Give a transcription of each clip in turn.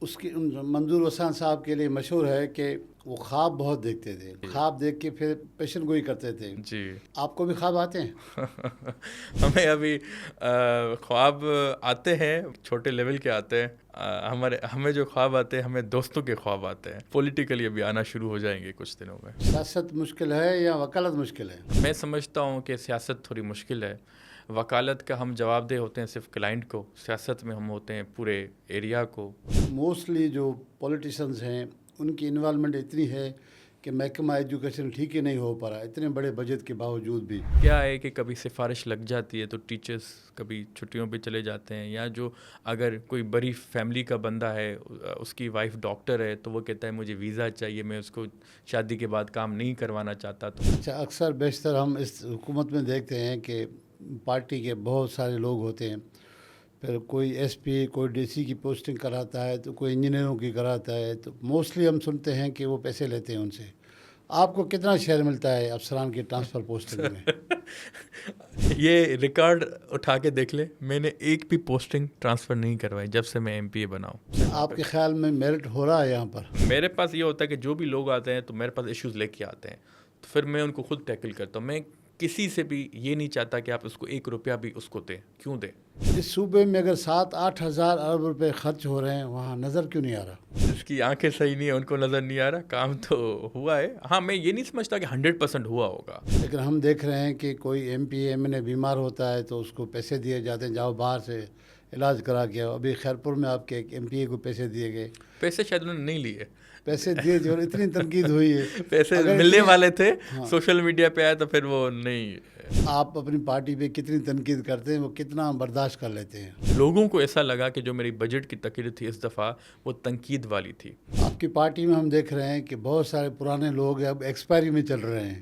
उसकी मंजूर हसन साहब के लिए मशहूर है कि वो ख्वाब बहुत देखते थे, ख्वाब देख के फिर पेशन गोई करते थे। जी। आपको भी ख्वाब आते हैं? हमें अभी ख्वाब आते हैं, छोटे लेवल के आते हैं। हमारे हमें जो ख्वाब आते हैं, हमें दोस्तों के ख्वाब आते हैं। पॉलिटिकली अभी आना शुरू हो जाएंगे कुछ दिनों में। सियासत मुश्किल है या वकालत मुश्किल है? मैं समझता हूँ कि सियासत थोड़ी मुश्किल है। वकालत का हम जवाबदेह होते हैं सिर्फ क्लाइंट को, सियासत में हम होते हैं पूरे एरिया को। मोस्टली जो पॉलिटिशियंस हैं उनकी इन्वॉल्वमेंट इतनी है कि महकमा एजुकेशन ठीक ही नहीं हो पा रहा, इतने बड़े बजट के बावजूद भी। क्या है कि कभी सिफारिश लग जाती है तो टीचर्स कभी छुट्टियों पे चले जाते हैं, या जो अगर कोई बड़ी फैमिली का बंदा है, उसकी वाइफ डॉक्टर है, तो वो कहता है मुझे वीज़ा चाहिए, मैं उसको शादी के बाद काम नहीं करवाना चाहता। तो अच्छा, अक्सर बेशतर हम इस हुकूमत में देखते हैं कि पार्टी के बहुत सारे लोग होते हैं, फिर कोई एसपी कोई डीसी की पोस्टिंग कराता है तो कोई इंजीनियरों की कराता है, तो मोस्टली हम सुनते हैं कि वो पैसे लेते हैं उनसे। आपको कितना शेयर मिलता है अफसरान की ट्रांसफ़र पोस्टिंग में? ये रिकॉर्ड उठा के देख ले, मैंने एक भी पोस्टिंग ट्रांसफ़र नहीं करवाई जब से मैं एमपीए बना हूँ। आपके ख्याल में मेरिट हो रहा है यहाँ पर? मेरे पास ये होता है कि जो भी लोग आते हैं तो मेरे पास इश्यूज़ लेके आते हैं, तो फिर मैं उनको खुद टैकल करता हूँ। मैं किसी से भी ये नहीं चाहता कि आप उसको 1 रुपया भी उसको दें। क्यों दें? इस सूबे में अगर 7-8 हज़ार अरब रुपए खर्च हो रहे हैं, वहाँ नज़र क्यों नहीं आ रहा? जिसकी आंखें सही नहीं है उनको नज़र नहीं आ रहा। काम तो हुआ है। हाँ, मैं ये नहीं समझता कि 100% हुआ होगा। लेकिन हम देख रहे हैं कि कोई एमपी एमएनए बीमार होता है तो उसको पैसे दिए जाते हैं, जाओ बाहर से इलाज करा के आओ। अभी खैरपुर में आपके एक एमपीए को पैसे दिए गए। पैसे शायद उन्होंने नहीं लिए। पैसे दिए जो इतनी तनकीद हुई है। पैसे अगर मिलने इतनी वाले थे, हाँ, सोशल मीडिया पे आया तो फिर वो नहीं। आप अपनी पार्टी पे कितनी तनकीद करते हैं, वो कितना बर्दाश्त कर लेते हैं? लोगों को ऐसा लगा कि जो मेरी बजट की तकरीर थी इस दफ़ा वो तनकीद वाली थी। आपकी पार्टी में हम देख रहे हैं कि बहुत सारे पुराने लोग अब एक्सपायरी में चल रहे हैं,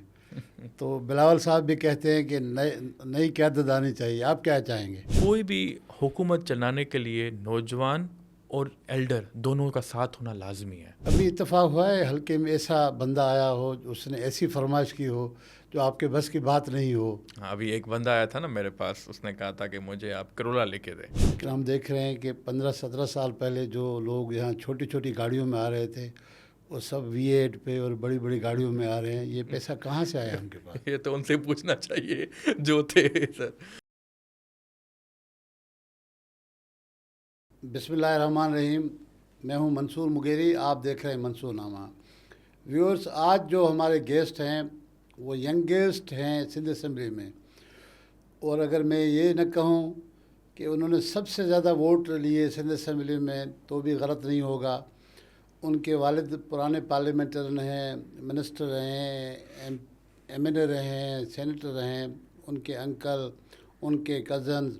तो बिलावल साहब भी कहते हैं कि नई क़यादत आनी चाहिए। आप क्या चाहेंगे? कोई भी हुकूमत चलाने के लिए नौजवान और एल्डर दोनों का साथ होना लाजमी है। अभी इत्तेफाक हुआ है हल्के में ऐसा बंदा आया हो, उसने ऐसी फरमाइश की हो जो आपके बस की बात नहीं हो? हाँ, अभी एक बंदा आया था ना मेरे पास, उसने कहा था कि मुझे आप करोला लेके दें। लेकिन हम देख रहे हैं कि 15-17 साल पहले जो लोग यहाँ छोटी छोटी गाड़ियों में आ रहे थे, वो सब V8 पे और बड़ी बड़ी गाड़ियों में आ रहे हैं। ये पैसा कहाँ से आया उनके पास? ये तो उनसे पूछना चाहिए जो थे सर। बिस्मिल्लाहिर्रहमानिर्रहीम। मैं हूँ मंसूर मुगेरी, आप देख रहे हैं मंसूर नामा। व्यूअर्स, आज जो हमारे गेस्ट हैं वो यंगेस्ट हैं सिंध असम्बली में, और अगर मैं ये न कहूँ कि उन्होंने सबसे ज़्यादा वोट लिए सिंध असम्बली में तो भी गलत नहीं होगा। उनके वालिद पुराने पार्लियामेंटेरियन हैं, मिनिस्टर रहे हैं, एमएनए रहे हैं, सेनेटर रहे हैं, उनके अंकल, उनके कज़न्स,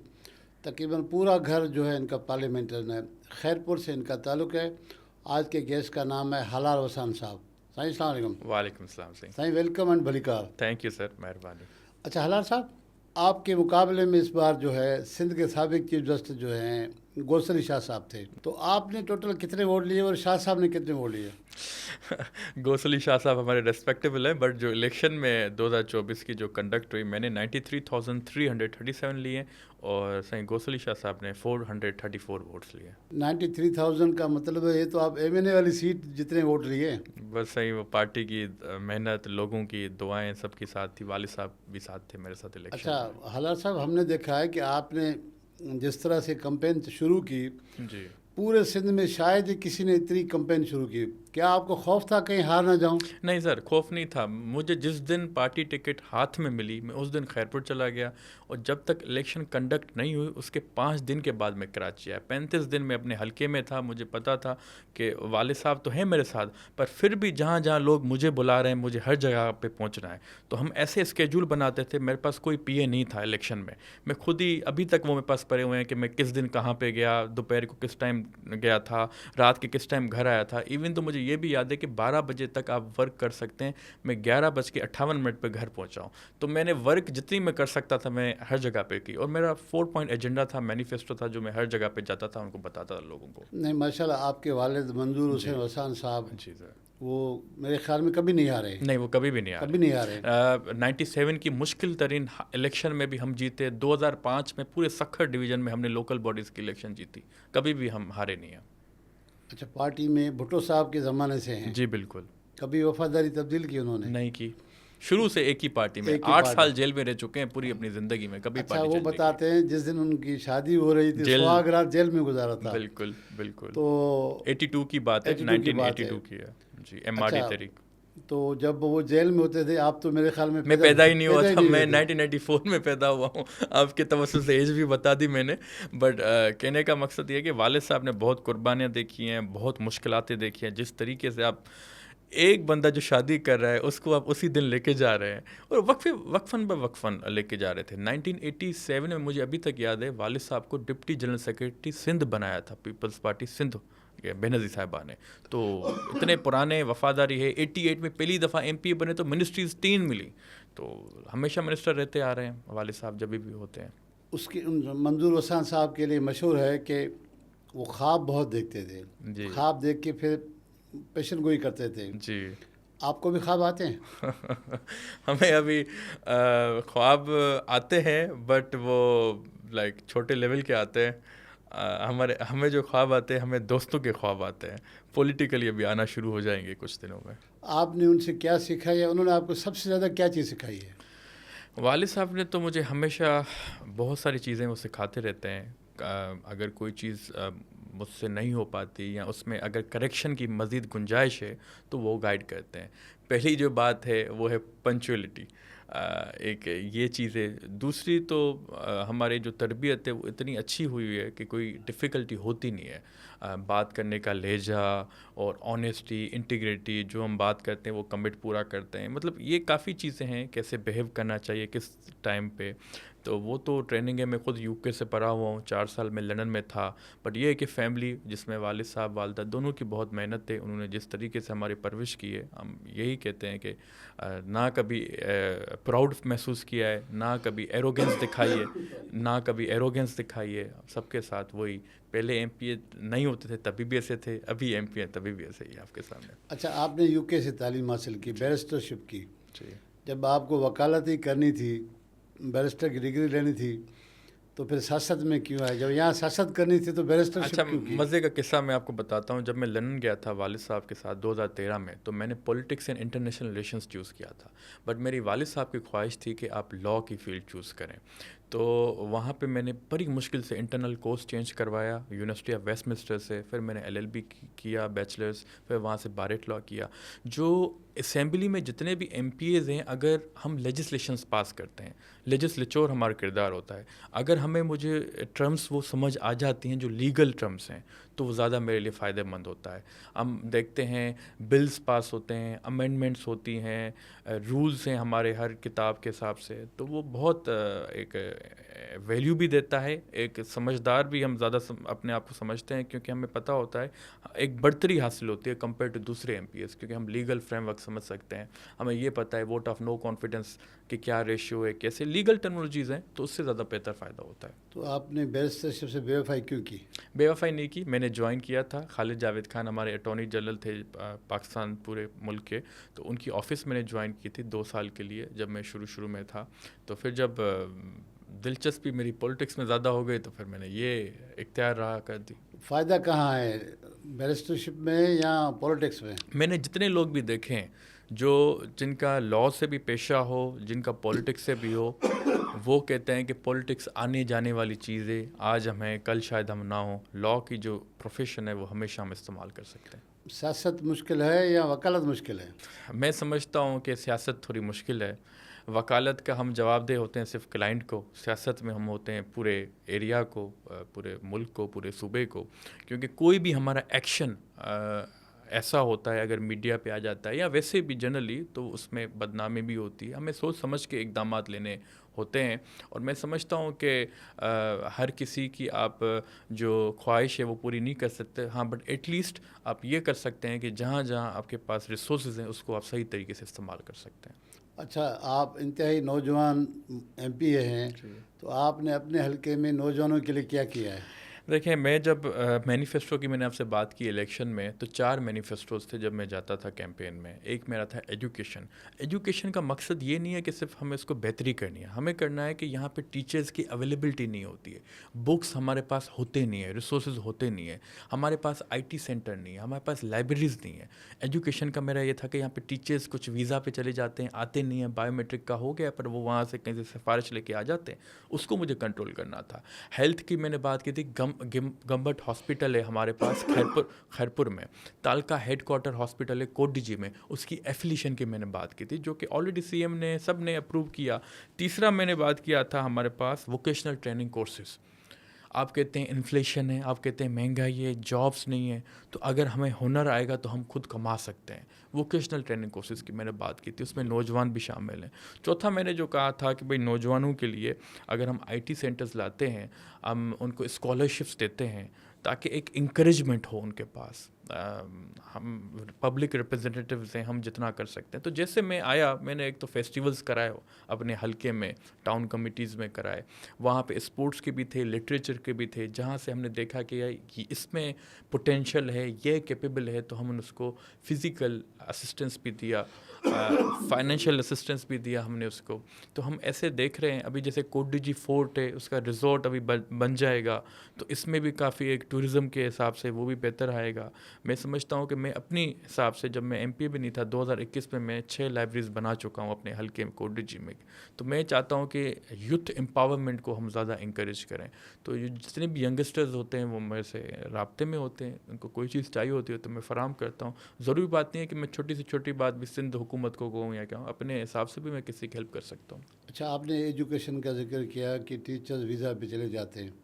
तकरीबन पूरा घर जो है इनका पार्लियामेंटेरियन है। खैरपुर से इनका ताल्लुक़ है। आज के गेस्ट का नाम है हलाल वसान साहब। साईं अस्सलाम वालेकुम। वालेकुम सलाम सही। साईं वेलकम एंड भलीकार। थैंक यू सर, मेहरबानी। अच्छा हलाल साहब, आपके मुकाबले में इस बार जो है सिंध के साबिक चीफ जस्टिस जो हैं गोसरी शाह साहब थे, तो आपने टोटल कितने वोट लिए और शाह साहब ने कितने वोट लिए? गोसली शाह साहब हमारे रेस्पेक्टेबल हैं, बट जो इलेक्शन में 2024 की जो कंडक्ट हुई, मैंने 93,337 लिए और सही गोसली शाह साहब ने 434 वोट्स लिए। 93,000 का मतलब है ये तो आप एमएनए वाली सीट जितने वोट लिए। बस सही, वो पार्टी की मेहनत, लोगों की दुआएं सबके साथ थी। वालिद साहब भी साथ थे मेरे साथ इलेक्शन अच्छा में। हलाल साहब, हमने देखा है कि आपने जिस तरह से कैंपेन शुरू की, जी। पूरे सिंध में शायद ही किसी ने इतनी कैंपेन शुरू की। क्या आपको खौफ था कहीं हार ना जाऊं? नहीं सर, खौफ नहीं था मुझे। जिस दिन पार्टी टिकट हाथ में मिली, मैं उस दिन खैरपुर चला गया, और जब तक इलेक्शन कंडक्ट नहीं हुई उसके 5 दिन के बाद मैं कराची आया। 35 दिन में अपने हलके में था। मुझे पता था कि वालिद साहब तो हैं मेरे साथ, पर फिर भी जहाँ जहाँ लोग मुझे बुला रहे हैं, मुझे हर जगह पे पहुँचना है। तो हम ऐसे स्केड्यूल बनाते थे। मेरे पास कोई पीए नहीं था इलेक्शन में। मैं खुद ही, अभी तक वो मेरे पास पड़े हुए हैं कि मैं किस दिन कहाँ पर गया, दोपहर को किस टाइम गया था, रात के किस टाइम घर आया था। इवन तो मुझे ये भी याद है कि 12 बजे तक आप वर्क कर सकते हैं, मैं 11:58 पर घर पहुंचा हूं। तो मैंने वर्क जितनी मैं कर सकता था मैं हर जगह पे की, और मेरा 4 पॉइंट एजेंडा था, मैनिफेस्टो था, जो मैं हर जगह पे जाता था उनको बताता था लोगों को। नहीं, माशाल्लाह आपके वालिद मंजूर हुसैन वसान साहब, जी सर। वो मेरे ख्याल में कभी नहीं आ रहे। नहीं, वो कभी भी नहीं आ कभी नहीं आ रहे। 97 की मुश्किल तरीन इलेक्शन में भी हम जीते। 2005 में पूरे सक्खर डिवीज़न में हमने लोकल बॉडीज़ की इलेक्शन जीती, कभी भी हम हारे नहीं हैं। अच्छा, पार्टी में भुट्टो साहब के ज़माने से हैं। जी बिल्कुल। कभी वफादारी तब्दील की उन्होंने? नहीं की, शुरू से एक ही पार्टी में, एक ही 8 पार्टी। साल जेल में रह चुके हैं पूरी अपनी ज़िंदगी में, कभी अच्छा, पार्टी वो चेंज नहीं की। बताते हैं जिस दिन उनकी शादी हो रही थी जेल, सुहाग रात जेल में गुजारा था। बिल्कुल बिल्कुल। तो 82 की बात है, 82 की बात है। 1982 की है जी, एमआरडी अच्छा, तहरीक। तो जब वो जेल में होते थे, आप तो मेरे ख्याल में मैं पैदा ही नहीं हुआ था, हुए मैं थे। 1994 में पैदा हुआ हूँ। आपके तवज्जुह से एज भी बता दी मैंने, बट कहने का मकसद ये है कि वालिद साहब ने बहुत कुर्बानियाँ देखी हैं, बहुत मुश्किलातें देखी हैं। जिस तरीके से आप एक बंदा जो शादी कर रहा है उसको आप उसी दिन लेके जा रहे हैं, और वक्फन ब वक्फन लेके जा रहे थे। 1987 में मुझे अभी तक याद है, वालिद साहब को डिप्टी जनरल सेक्रेटरी सिंध बनाया था, पीपल्स पार्टी सिंध, बेनज़ीर साहिबा ने। तो इतने पुराने वफादारी है। 88 में पहली दफ़ा एमपी बने तो मिनिस्ट्रीज 3 मिली, तो हमेशा मिनिस्टर रहते आ रहे हैं वालिद साहब जब भी होते हैं। उसकी मंजूर वसान साहब के लिए मशहूर है कि वो ख्वाब बहुत देखते थे। जी ख्वाब देख के फिर पेशन गोई करते थे। जी। आपको भी ख्वाब आते हैं? हमें अभी ख्वाब आते हैं, बट वो लाइक छोटे लेवल के आते हैं। हमें जो ख्वाब आते हैं, हमें दोस्तों के ख्वाब आते हैं। पॉलिटिकली अभी आना शुरू हो जाएंगे कुछ दिनों में। आपने उनसे क्या सीखा है, या उन्होंने आपको सबसे ज़्यादा क्या चीज़ सिखाई है? वालिद साहब ने तो मुझे हमेशा बहुत सारी चीज़ें वो सिखाते रहते हैं। अगर कोई चीज़ मुझसे नहीं हो पाती या उसमें अगर करेक्शन की मज़ीद गुंजाइश है तो वो गाइड करते हैं। पहली जो बात है वो है पंक्चुअलिटी। एक ये चीज़ है। दूसरी तो हमारी जो तरबियत है वो इतनी अच्छी हुई है कि कोई डिफ़िकल्टी होती नहीं है। बात करने का लहजा और ऑनेस्टी, इंटीग्रिटी, जो हम बात करते हैं वो कमिट पूरा करते हैं। मतलब ये काफ़ी चीज़ें हैं, कैसे बिहेव करना चाहिए किस टाइम पे। तो वो तो ट्रेनिंग है। मैं खुद यूके से पढ़ा हुआ हूँ, 4 साल में लंदन में था। बट ये है कि फैमिली जिसमें वालिद साहब वालिदा दोनों की बहुत मेहनत है। उन्होंने जिस तरीके से हमारी परवरिश की है, हम यही कहते हैं कि ना कभी प्राउड महसूस किया है, ना कभी एरोगेंस दिखाई है, ना कभी एरोगेंस दिखाई है। सबके साथ वही, पहले एमपीए नहीं होते थे तभी भी ऐसे थे, अभी एमपीए तभी भी ऐसे ही आपके सामने। अच्छा, आपने यूके से तालीम हासिल की, बैरिस्टरशिप की। जी। जब आपको वकालत ही करनी थी, बैरिस्टर की डिग्री लेनी थी, तो फिर सियासत में क्यों आए? जब यहाँ सियासत करनी थी तो बैरिस्टरशिप अच्छा, क्यों की? मज़े का किस्सा मैं आपको बताता हूँ। जब मैं लंदन गया था वालिद साहब के साथ 2013 में, तो मैंने politics and international relations choose किया था। बट मेरी वालिद साहब की ख्वाहिश थी कि आप लॉ की फील्ड चूज़ करें। तो वहाँ पे मैंने बड़ी मुश्किल से इंटरनल कोर्स चेंज करवाया यूनिवर्सिटी ऑफ वेस्टमिंस्टर से। फिर मैंने एलएलबी किया, बैचलर्स, फिर वहाँ से बारेट लॉ किया। जो असेंबली में जितने भी एमपीएज़ हैं, अगर हम लेजिस्लेशंस पास करते हैं, लेजिस्लेचर हमारा किरदार होता है। अगर मुझे टर्म्स वो समझ आ जाती हैं जो लीगल टर्म्स हैं, तो वो ज़्यादा मेरे लिए फ़ायदेमंद होता है। हम देखते हैं बिल्स पास होते हैं, अमेंडमेंट्स होती हैं, रूल्स हैं हमारे हर किताब के हिसाब से, तो वो बहुत एक वैल्यू भी देता है। एक समझदार भी हम ज़्यादा अपने आप को समझते हैं, क्योंकि हमें पता होता है एक बढ़तरी हासिल होती है कंपेयर टू दूसरे एमपीएस, क्योंकि हम लीगल फ्रेमवर्क समझ सकते हैं। हमें ये पता है वोट ऑफ नो कॉन्फिडेंस कि क्या रेशियो है, कैसे लीगल टर्मिनोलॉजीज़ हैं, तो उससे ज़्यादा बेहतर फ़ायदा होता है। तो आपने बैरिस्टरशिप से बेवफाई क्यों की? बेवफाई नहीं की। मैंने ज्वाइन किया था, खालिद जावेद खान हमारे अटॉर्नी जनरल थे पाकिस्तान पूरे मुल्क के, तो उनकी ऑफ़िस मैंने ज्वाइन की थी 2 साल के लिए, जब मैं शुरू में था। तो फिर जब दिलचस्पी मेरी पॉलिटिक्स में ज़्यादा हो गई, तो फिर मैंने ये इख्तियार रहा कर दी। फ़ायदा कहाँ है, बैरिस्टरशिप में या पॉलिटिक्स में? मैंने जितने लोग भी देखे हैं, जो जिनका लॉ से भी पेशा हो, जिनका पॉलिटिक्स से भी हो, वो कहते हैं कि पॉलिटिक्स आने जाने वाली चीज़ें, आज हम हैं कल शायद हम ना हो। लॉ की जो प्रोफेशन है वो हमेशा हम इस्तेमाल कर सकते हैं। सियासत मुश्किल है या वकालत मुश्किल है? मैं समझता हूँ कि सियासत थोड़ी मुश्किल है। वकालत का हम जवाबदेह होते हैं सिर्फ क्लाइंट को, सियासत में हम होते हैं पूरे एरिया को, पूरे मुल्क को, पूरे सूबे को। क्योंकि कोई भी हमारा एक्शन ऐसा होता है, अगर मीडिया पे आ जाता है या वैसे भी जनरली, तो उसमें बदनामी भी होती है। हमें सोच समझ के इक़दामात लेने होते हैं। और मैं समझता हूँ कि हर किसी की आप जो ख्वाहिश है वो पूरी नहीं कर सकते, हाँ, बट एटलीस्ट आप ये कर सकते हैं कि जहाँ जहाँ आपके पास रिसोर्सेज हैं उसको आप सही तरीके से इस्तेमाल कर सकते हैं। अच्छा, आप इंतहाई नौजवान एमपी हैं, तो आपने अपने हलके में नौजवानों के लिए क्या किया है? देखिए, मैं जब मैनिफेस्टो की मैंने आपसे बात की इलेक्शन में, तो 4 मैनिफेस्टोज़ थे जब मैं जाता था कैंपेन में। एक मेरा था एजुकेशन। एजुकेशन का मकसद ये नहीं है कि सिर्फ हमें इसको बेहतरी करनी है, हमें करना है कि यहाँ पे टीचर्स की अवेलेबिलिटी नहीं होती है, बुक्स हमारे पास होते नहीं है, रिसोर्सेज होते नहीं है, हमारे पास आईटी सेंटर नहीं है, हमारे पास लाइब्रेरीज़ नहीं है। एजुकेशन का मेरा ये था कि यहाँ पे टीचर्स कुछ वीज़ा पे चले जाते हैं, आते नहीं हैं, बायोमेट्रिक का हो गया पर वो वहाँ से कहीं से सिफारिश लेके आ जाते हैं, उसको मुझे कंट्रोल करना था। हेल्थ की मैंने बात की थी, गम्बट हॉस्पिटल है हमारे पास खैरपुर में, तालका हेडक्वार्टर हॉस्पिटल है कोडीजी में, उसकी एफिलिएशन की मैंने बात की थी, जो कि ऑलरेडी सीएम ने सब ने अप्रूव किया। तीसरा मैंने बात किया था हमारे पास वोकेशनल ट्रेनिंग कोर्सेज। आप कहते हैं इन्फ्लेशन है, आप कहते हैं महंगाई है, जॉब्स नहीं है, तो अगर हमें हुनर आएगा तो हम खुद कमा सकते हैं। वोकेशनल ट्रेनिंग कोर्सेज की मैंने बात की थी, उसमें नौजवान भी शामिल हैं। चौथा मैंने जो कहा था कि भाई नौजवानों के लिए अगर हम आईटी सेंटर्स लाते हैं, हम उनको स्कॉलरशिप्स देते हैं ताकि एक इंकरेजमेंट हो उनके पास। हम पब्लिक रिप्रेजेंटेटिव्स हैं, हम जितना कर सकते हैं। तो जैसे मैं आया, मैंने एक तो फेस्टिवल्स कराए अपने हलके में, टाउन कमिटीज़ में कराए, वहाँ पे स्पोर्ट्स के भी थे, लिटरेचर के भी थे, जहाँ से हमने देखा कि यार कि इसमें पोटेंशियल है, ये कैपेबल है, तो हमने उसको फिज़िकल असिस्टेंस भी दिया, फाइनेंशियल असिस्टेंस भी दिया हमने उसको। तो हम ऐसे देख रहे हैं, अभी जैसे कोडीजी फोर्ट है, उसका रिजॉर्ट अभी बन जाएगा, तो इसमें भी काफ़ी एक टूरिज़्म के हिसाब से वो भी बेहतर आएगा। मैं समझता हूँ कि मैं अपनी हिसाब से, जब मैं एमपी भी नहीं था, 2021 में मैं 6 लाइब्रेरीज बना चुका हूँ अपने हल्के में कोडीजी में। तो मैं चाहता हूँ कि यूथ एम्पावरमेंट को हम ज़्यादा इंकरेज करें। तो ये जितने भी यंगस्टर्स होते हैं वो मेरे से राब्ते में होते हैं, उनको कोई चीज़ चाहिए होती है तो मैं फ़राहम करता हूँ। ज़रूरी बात नहीं है कि मैं छोटी से छोटी बात भी सिंध हुकूमत को कहूँ या क्या हूँ, अपने हिसाब से भी मैं किसी की हेल्प कर सकता हूँ। अच्छा, आपने एजुकेशन का जिक्र किया कि टीचर्स वीज़ा पे चले जाते हैं।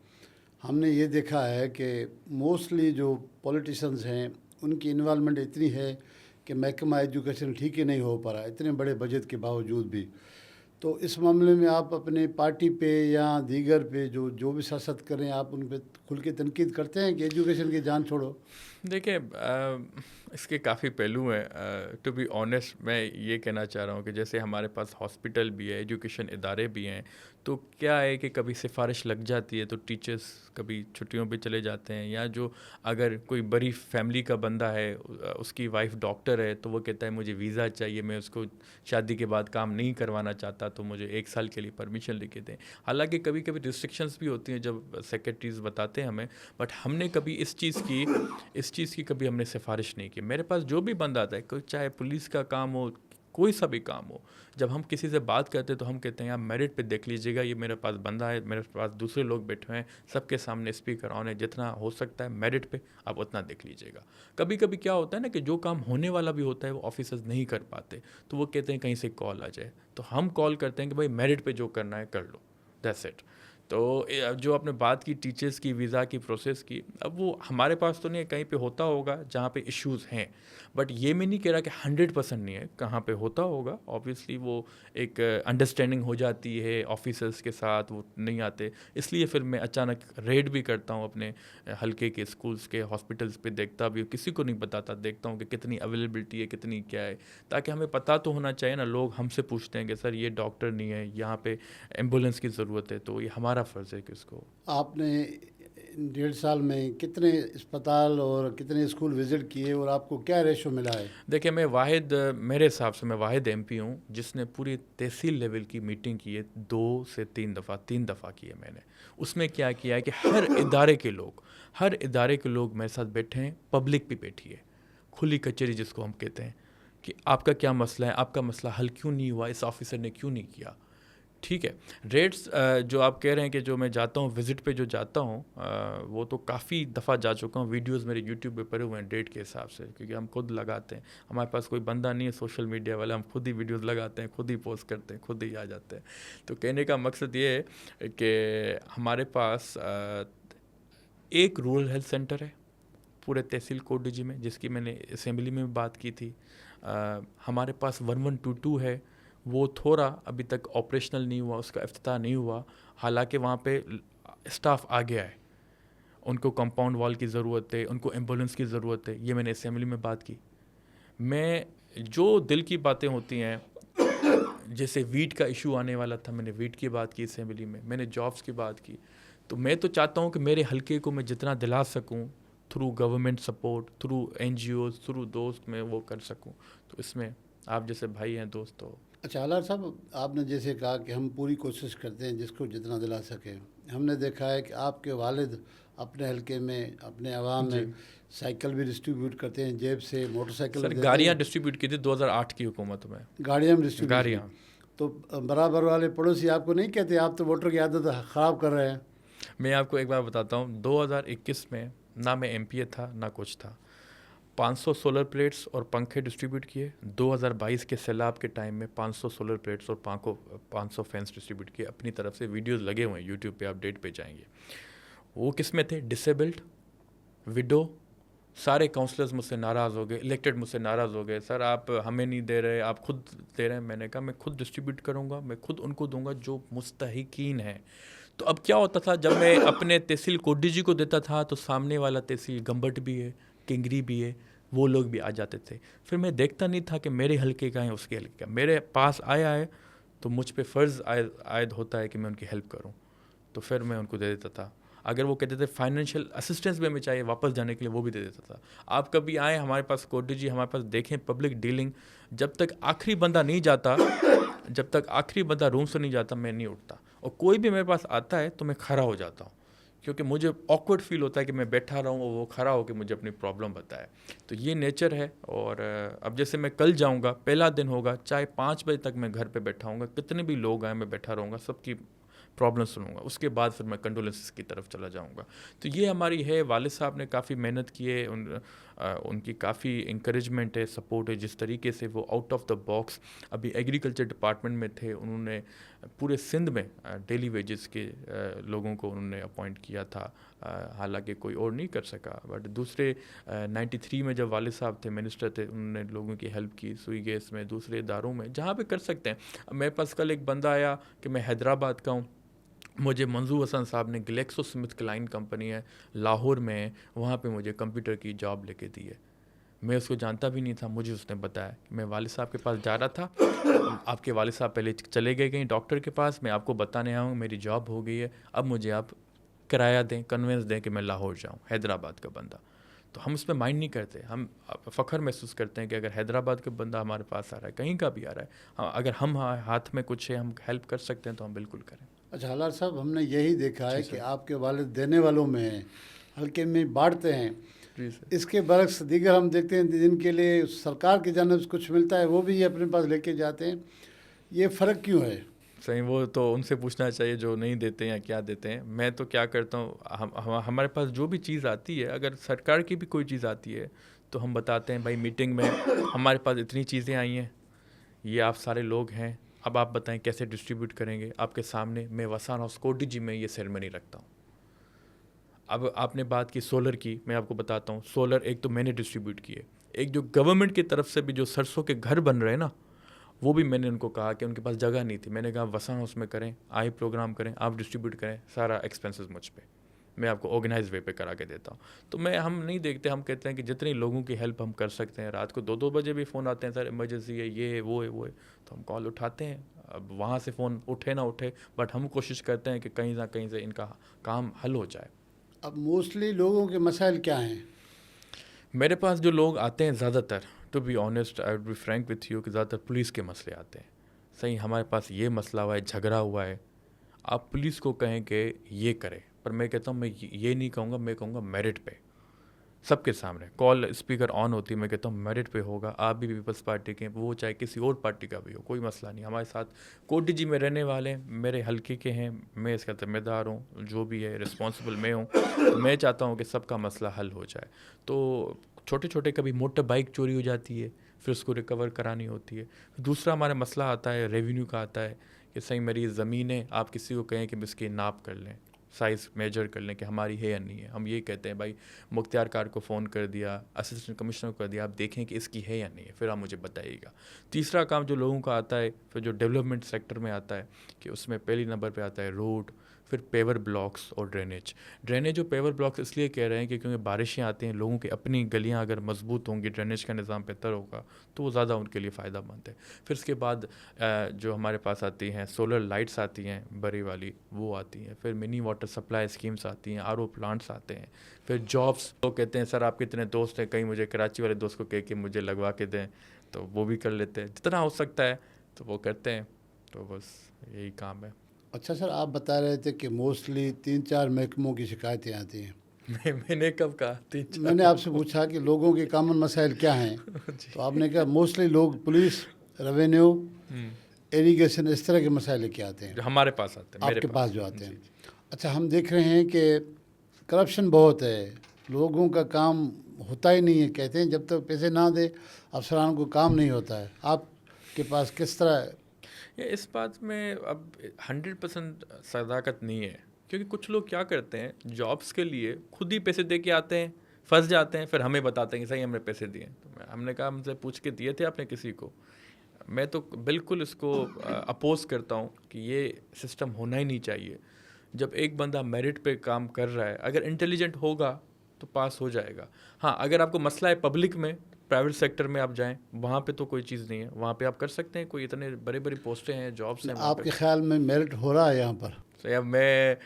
हमने ये देखा है कि मोस्टली जो पॉलिटिशियंस हैं उनकी इन्वॉल्वमेंट इतनी है कि महकमा एजुकेशन ठीक ही नहीं हो पा रहा, इतने बड़े बजट के बावजूद भी। तो इस मामले में आप अपने पार्टी पे या दीगर पे जो जो भी सियासत करें, आप उन पे खुल के तनकीद करते हैं कि एजुकेशन की जान छोड़ो? देखिए, इसके काफ़ी पहलू हैं। टू बी ऑनेस्ट, मैं ये कहना चाह रहा हूँ कि जैसे हमारे पास हॉस्पिटल भी है, एजुकेशन इदारे भी हैं, तो क्या है कि कभी सिफारिश लग जाती है तो टीचर्स कभी छुट्टियों पे चले जाते हैं, या जो अगर कोई बड़ी फैमिली का बंदा है, उसकी वाइफ डॉक्टर है, तो वो कहता है मुझे वीज़ा चाहिए, मैं उसको शादी के बाद काम नहीं करवाना चाहता, तो मुझे 1 साल के लिए परमिशन लिखे दें। हालांकि कभी कभी रिस्ट्रिक्शंस भी होती हैं जब सेक्रेटरीज बताते हैं हमें, बट हमने कभी इस चीज़ की कभी हमने सिफारिश नहीं की। मेरे पास जो भी बंदा आता है, कोई चाहे पुलिस का काम हो, कोई सा भी काम हो, जब हम किसी से बात करते हैं तो हम कहते हैं यार मेरिट पे देख लीजिएगा, ये मेरे पास बंदा है, मेरे पास दूसरे लोग बैठे हैं, सबके सामने स्पीकर ऑन है, जितना हो सकता है मेरिट पे आप उतना देख लीजिएगा। कभी कभी क्या होता है ना कि जो काम होने वाला भी होता है वो ऑफिसर्स नहीं कर पाते, तो वो कहते हैं कहीं से कॉल आ जाए, तो हम कॉल करते हैं कि भाई मेरिट पे जो करना है कर लो, दैट्स इट। तो जो आपने बात की टीचर्स की वीज़ा की प्रोसेस की, अब वो हमारे पास तो नहीं है, कहीं पे होता होगा जहाँ पे इश्यूज़ हैं, बट ये मैं नहीं कह रहा कि 100% नहीं है, कहाँ पे होता होगा। ऑब्वियसली वो एक अंडरस्टैंडिंग हो जाती है ऑफिसर्स के साथ, वो नहीं आते, इसलिए फिर मैं अचानक रेड भी करता हूँ अपने हल्के के स्कूल्स के हॉस्पिटल्स पे, देखता भी हूँ, किसी को नहीं बताता, देखता हूँ कि कितनी अवेलेबिलिटी है, कितनी क्या है, ताकि हमें पता तो होना चाहिए ना। लोग हमसे पूछते हैं कि सर ये डॉक्टर नहीं है, यहाँ पे एम्बुलेंस की ज़रूरत है, तो ये हमारा फ़र्ज़ है कि उसको। आपने 1.5 साल में कितने अस्पताल और कितने स्कूल विज़िट किए और आपको क्या रेशो मिला है? देखिए, मेरे हिसाब से मैं वाहिद एमपी हूँ जिसने पूरी तहसील लेवल की मीटिंग की है, 2 से 3 दफ़ा की है मैंने। उसमें क्या किया है कि हर इदारे के लोग मेरे साथ बैठे हैं, पब्लिक भी बैठी है, खुली कचहरी जिसको हम कहते हैं, कि आपका क्या मसला है, आपका मसला हल क्यों नहीं हुआ, इस ऑफिसर ने क्यों नहीं किया। ठीक है। रेट्स जो आप कह रहे हैं कि जो मैं जाता हूँ विज़िट पे जो जाता हूँ, वो तो काफ़ी दफ़ा जा चुका हूँ, वीडियोस मेरे यूट्यूब पे पड़े हुए हैं डेट के हिसाब से, क्योंकि हम खुद लगाते हैं, हमारे पास कोई बंदा नहीं है सोशल मीडिया वाला, हम खुद ही वीडियोस लगाते हैं, खुद ही पोस्ट करते हैं, खुद ही आ जाते हैं। तो कहने का मकसद ये है कि हमारे पास एक रूरल हेल्थ सेंटर है पूरे तहसील कोडीजी में, जिसकी मैंने असेंबली में बात की थी। हमारे पास 1122 है, वो थोड़ा अभी तक ऑपरेशनल नहीं हुआ, उसका इफ्तिताह नहीं हुआ, हालांकि वहाँ पे स्टाफ आ गया है, उनको कंपाउंड वॉल की ज़रूरत है, उनको एम्बुलेंस की ज़रूरत है, ये मैंने असेंबली में बात की। मैं जो दिल की बातें होती हैं, जैसे वीट का इशू आने वाला था, मैंने वीट की बात की असेंबली में, मैंने जॉब्स की बात की। तो मैं तो चाहता हूँ कि मेरे हलके को मैं जितना दिला सकूँ through government support, through NGOs, through दोस्त मैं वो कर सकूँ। तो इसमें आप जैसे भाई हैं दोस्त तो। अच्छा आलार साहब, आपने जैसे कहा कि हम पूरी कोशिश करते हैं जिसको जितना दिला सकें। हमने देखा है कि आपके वालिद अपने हलके में, अपने अवाम जी में साइकिल भी डिस्ट्रीब्यूट करते हैं, जेब से मोटरसाइकिल सर, भी देते गाड़ियाँ हैं, डिस्ट्रीब्यूट की थी 2008 की हुकूमत में, गाड़ियाँ भी डिस्ट्रीब्यूट की। गाड़ियाँ। तो बराबर वाले पड़ोसी आपको नहीं कहते आप तो वोटर की आदत ख़राब कर रहे हैं? मैं आपको एक बार बताता हूँ, 2021 में ना मैं MPA था ना कुछ था, 500 सोलर प्लेट्स और पंखे डिस्ट्रीब्यूट किए। 2022 के सैलाब के टाइम में 500 सोलर प्लेट्स और 500 फैंस डिस्ट्रीब्यूट किए अपनी तरफ से। वीडियोस लगे हुए हैं यूट्यूब पे, आप डेट पे जाएंगे। वो किस में थे? Disabled, window. सारे काउंसलर्स मुझसे नाराज़ हो गए, इलेक्टेड मुझसे नाराज़ हो गए, सर आप हमें नहीं दे रहे, आप खुद दे रहे हैं। मैंने कहा मैं खुद डिस्ट्रीब्यूट करूँगा, मैं खुद उनको दूंगा जो मुस्तहिकीन हैं। तो अब क्या होता था, जब मैं अपने तहसील कोडी जी को देता था तो सामने वाला तहसील गंबट भी है, किंगरी भी है, वो लोग भी आ जाते थे। फिर मैं देखता नहीं था कि मेरे हलके का है उसके हलके का, मेरे पास आया है तो मुझ पे फ़र्ज़ आयद होता है कि मैं उनकी हेल्प करूँ। तो फिर मैं उनको दे देता था। अगर वो कहते थे फाइनेंशियल असिस्टेंस भी हमें चाहिए वापस जाने के लिए, वो भी दे देता था। आप कभी आए हमारे पास कोडी जी, हमारे पास देखें पब्लिक डीलिंग, जब तक आखिरी बंदा नहीं जाता, जब तक आखिरी बंदा रूम से नहीं जाता मैं नहीं उठता। और कोई भी मेरे पास आता है तो मैं खड़ा हो जाता हूँ, क्योंकि मुझे ऑकवर्ड फील होता है कि मैं बैठा रहूँ और वो खड़ा होकर मुझे अपनी प्रॉब्लम बताए। तो ये नेचर है। और अब जैसे मैं कल जाऊँगा, पहला दिन होगा, चाहे 5 बजे तक मैं घर पे बैठा हूँगा, कितने भी लोग आए मैं बैठा रहूँगा, सबकी प्रॉब्लम सुनूंगा। उसके बाद फिर मैं कंडोलेंसेस की तरफ चला जाऊंगा। तो ये हमारी है। वालिद साहब ने काफ़ी मेहनत की है, उनकी काफ़ी इंकरेजमेंट है, सपोर्ट है। जिस तरीके से वो आउट ऑफ द बॉक्स अभी एग्रीकल्चर डिपार्टमेंट में थे, उन्होंने पूरे सिंध में डेली वेजेस के लोगों को उन्होंने अपॉइंट किया था। हालांकि कोई और नहीं कर सका, बट दूसरे 93 में जब वालिद साहब थे, मिनिस्टर थे, उन्होंने लोगों की हेल्प की सुई गैस में, दूसरे इदारों में, जहाँ पे कर सकते हैं। मेरे पास कल एक बंदा आया कि मैं हैदराबाद का हूँ, मुझे मंजूर हसन साहब ने ग्लेक्सो स्मिथ क्लाइन कंपनी है लाहौर में, वहाँ पे मुझे कंप्यूटर की जॉब लेके दी है। मैं उसको जानता भी नहीं था, मुझे उसने बताया कि मैं वालिद साहब के पास जा रहा था, आपके वालिद साहब पहले चले गए कहीं डॉक्टर के पास, मैं आपको बताने आया हूँ मेरी जॉब हो गई है, अब मुझे आप किराया दें, कन्वेंस दें कि मैं लाहौर जाऊँ। हैदराबाद का बंदा। तो हम उसमें माइंड नहीं करते, हम फ़ख्र महसूस करते हैं कि अगर हैदराबाद का बंदा हमारे पास आ रहा है, कहीं का भी आ रहा है, हाँ, अगर हम हाथ में कुछ है, हम हेल्प कर सकते हैं तो हम बिल्कुल करें। अच्छा हलार साहब, हमने यही देखा है जी कि सर। आपके वालिद देने वालों में हैं, हल्के में बांटते हैं। जी सर। इसके बरक्स दीगर हम देखते हैं जिनके लिए सरकार की जानिब से कुछ मिलता है वो भी अपने पास लेके जाते हैं। ये फ़र्क क्यों है? सही, वो तो उनसे पूछना चाहिए जो नहीं देते हैं या क्या देते हैं। मैं तो क्या करता हूँ, हमारे पास जो भी चीज़ आती है, अगर सरकार की भी कोई चीज़ आती है तो हम बताते हैं भाई मीटिंग में हमारे पास इतनी चीज़ें आई हैं, ये आप सारे लोग हैं, अब आप बताएं कैसे डिस्ट्रीब्यूट करेंगे। आपके सामने मैं वसान हाउस कोटी जी में ये सेरेमनी रखता हूँ। अब आपने बात की सोलर की, मैं आपको बताता हूँ। सोलर एक तो मैंने डिस्ट्रीब्यूट किए, एक जो गवर्नमेंट की तरफ से भी जो सरसों के घर बन रहे हैं ना, वो भी मैंने उनको कहा कि उनके पास जगह नहीं थी, मैंने कहा वसान हाउस में करें, आई प्रोग्राम करें, आप डिस्ट्रीब्यूट करें, सारा एक्सपेंसेस मुझ पे, मैं आपको ऑर्गेनाइज वे पे करा के देता हूँ। तो हम नहीं देखते, हम कहते हैं कि जितनी लोगों की हेल्प हम कर सकते हैं। रात को 2-2 बजे भी फ़ोन आते हैं, सर इमरजेंसी है, ये है वो है वो है, तो हम कॉल उठाते हैं। अब वहाँ से फ़ोन उठे ना उठे, बट हम कोशिश करते हैं कि कहीं ना कहीं से इनका काम हल हो जाए। अब मोस्टली लोगों के मसाइल क्या हैं? मेरे पास जो लोग आते हैं ज़्यादातर, to be honest, I would be frank with you, कि ज़्यादातर पुलिस के मसले आते हैं। सही, हमारे पास ये मसला हुआ है, झगड़ा हुआ है, आप पुलिस को कहें कि ये करें, पर मैं कहता हूँ मैं ये नहीं कहूँगा, मैं कहूँगा मेरिट पे, सबके सामने कॉल स्पीकर ऑन होती है, मैं कहता हूँ मेरिट पे होगा। आप भी पीपल्स पार्टी के, वो चाहे किसी और पार्टी का भी हो, कोई मसला नहीं। हमारे साथ कोटी जी में रहने वाले हैं, मेरे हल्के के हैं, मैं इसका जिम्मेदार हूँ, जो भी है रिस्पॉन्सिबल मैं हूँ। तो मैं चाहता हूँ कि सबका मसला हल हो जाए। तो छोटे छोटे कभी मोटर बाइक चोरी हो जाती है, फिर उसको रिकवर करानी होती है। दूसरा हमारा मसला आता है रेवेन्यू का, आता है कि सही मेरी ज़मीन है, आप किसी को कहें कि इसकी नाप कर लें, साइज़ मेजर कर लें कि हमारी है या नहीं है। हम ये कहते हैं भाई मुख्तियार कार को फ़ोन कर दिया, असिस्टेंट कमिश्नर को कर दिया, आप देखें कि इसकी है या नहीं है, फिर आप मुझे बताइएगा। तीसरा काम जो लोगों का आता है, फिर जो डेवलपमेंट सेक्टर में आता है, कि उसमें पहली नंबर पे आता है रोड, फिर पेवर ब्लॉक्स और ड्रेनेज और पेवर ब्लॉक्स इसलिए कह रहे हैं कि क्योंकि बारिशें आती हैं, लोगों की अपनी गलियां अगर मजबूत होंगी, ड्रेनेज का निज़ाम बेहतर होगा तो वो ज़्यादा उनके लिए फ़ायदेमंद है। फिर उसके बाद जो हमारे पास आती हैं सोलर लाइट्स आती हैं बड़ी वाली, वो आती हैं। फिर मिनी वाटर सप्लाई स्कीम्स आती हैं, आरओ प्लांट्स आते हैं। फिर जॉब्स, लोग कहते हैं सर आपके इतने दोस्त हैं, कहीं मुझे कराची वाले दोस्त को कह के मुझे लगवा के दें, तो वो भी कर लेते हैं, जितना हो सकता है तो वो करते हैं। तो बस यही काम है। अच्छा सर, आप बता रहे थे कि मोस्टली 3-4 महकमों की शिकायतें आती हैं। मैंने कब कहा 3-4? मैंने आपसे पूछा कि लोगों के कॉमन मसाइल क्या हैं, तो आपने कहा मोस्टली लोग पुलिस, रेवेन्यू, इरिगेशन, इस तरह के मसाइल लेके आते हैं जो हमारे पास आते हैं, मेरे आपके पास जो आते जी, हैं। जी। अच्छा, हम देख रहे हैं कि करप्शन बहुत है, लोगों का काम होता ही नहीं है। कहते हैं जब तक पैसे ना दे अफसरान को काम नहीं होता है। आपके पास किस तरह? ये इस बात में अब 100% सदाकत नहीं है, क्योंकि कुछ लोग क्या करते हैं, जॉब्स के लिए खुद ही पैसे दे के आते हैं, फंस जाते हैं, फिर हमें बताते हैं कि सही हमने पैसे दिए। तो हमने कहा हमसे पूछ के दिए थे आपने किसी को? मैं तो बिल्कुल इसको अपोज करता हूँ कि ये सिस्टम होना ही नहीं चाहिए। जब एक बंदा मेरिट पे काम कर रहा है, अगर इंटेलिजेंट होगा तो पास हो जाएगा। हाँ, अगर आपको मसला है पब्लिक में, प्राइवेट सेक्टर में आप जाएं, वहाँ पे तो कोई चीज़ नहीं है, वहाँ पे आप कर सकते हैं। कोई इतने बड़ी बड़ी पोस्टें हैं, जॉब्स हैं वहाँ पे। आपके ख्याल में मेरिट हो रहा है यहाँ पर? तो अब मैं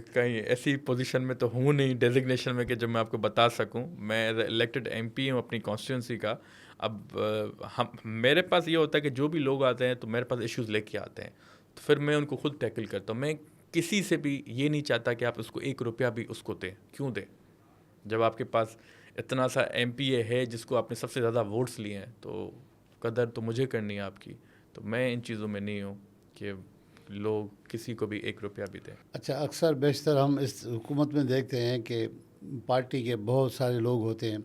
कहीं ऐसी पोजीशन में तो हूँ नहीं डेजिग्नेशन में कि जो मैं आपको बता सकूँ। मैं इलेक्टेड एमपी हूँ अपनी कॉन्स्टिट्यूंसी का। अब हम, मेरे पास ये होता है कि जो भी लोग आते हैं तो मेरे पास इश्यूज़ लेके आते हैं, तो फिर मैं उनको खुद टैकल करता हूँ। मैं किसी से भी ये नहीं चाहता कि आप उसको 1 रुपया भी उसको दें। क्यों दें? जब आपके पास इतना सा एमपीए है जिसको आपने सबसे ज़्यादा वोट्स लिए हैं, तो कदर तो मुझे करनी है आपकी। तो मैं इन चीज़ों में नहीं हूँ कि लोग किसी को भी 1 रुपया भी दें। अच्छा, अक्सर बेशतर हम इस हुकूमत में देखते हैं कि पार्टी के बहुत सारे लोग होते हैं,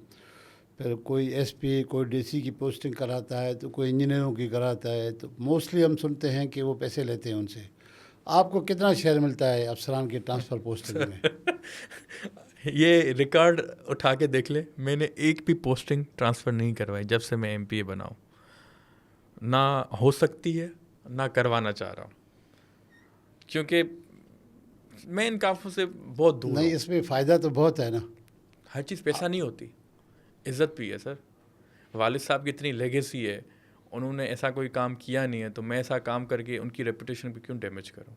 फिर कोई एसपी, कोई डीसी की पोस्टिंग कराता है, तो कोई इंजीनियरों की कराता है, तो मोस्टली हम सुनते हैं कि वो पैसे लेते हैं उनसे। आपको कितना शेयर मिलता है अफसरान की ट्रांसफ़र पोस्टिंग में? ये रिकॉर्ड उठा के देख ले, मैंने एक भी पोस्टिंग ट्रांसफ़र नहीं करवाई जब से मैं एमपीए बना हूँ। ना हो सकती है, ना करवाना चाह रहा हूँ, क्योंकि मैं इन कामों से बहुत दूर नहीं, हूँ। इसमें फ़ायदा तो बहुत है ना। हर चीज़ पैसा नहीं होती, इज़्ज़त भी है सर। वालिद साहब की इतनी लेगेसी है, उन्होंने ऐसा कोई काम किया नहीं है, तो मैं ऐसा काम करके उनकी रेपुटेशन पे क्यों डैमेज करूँ?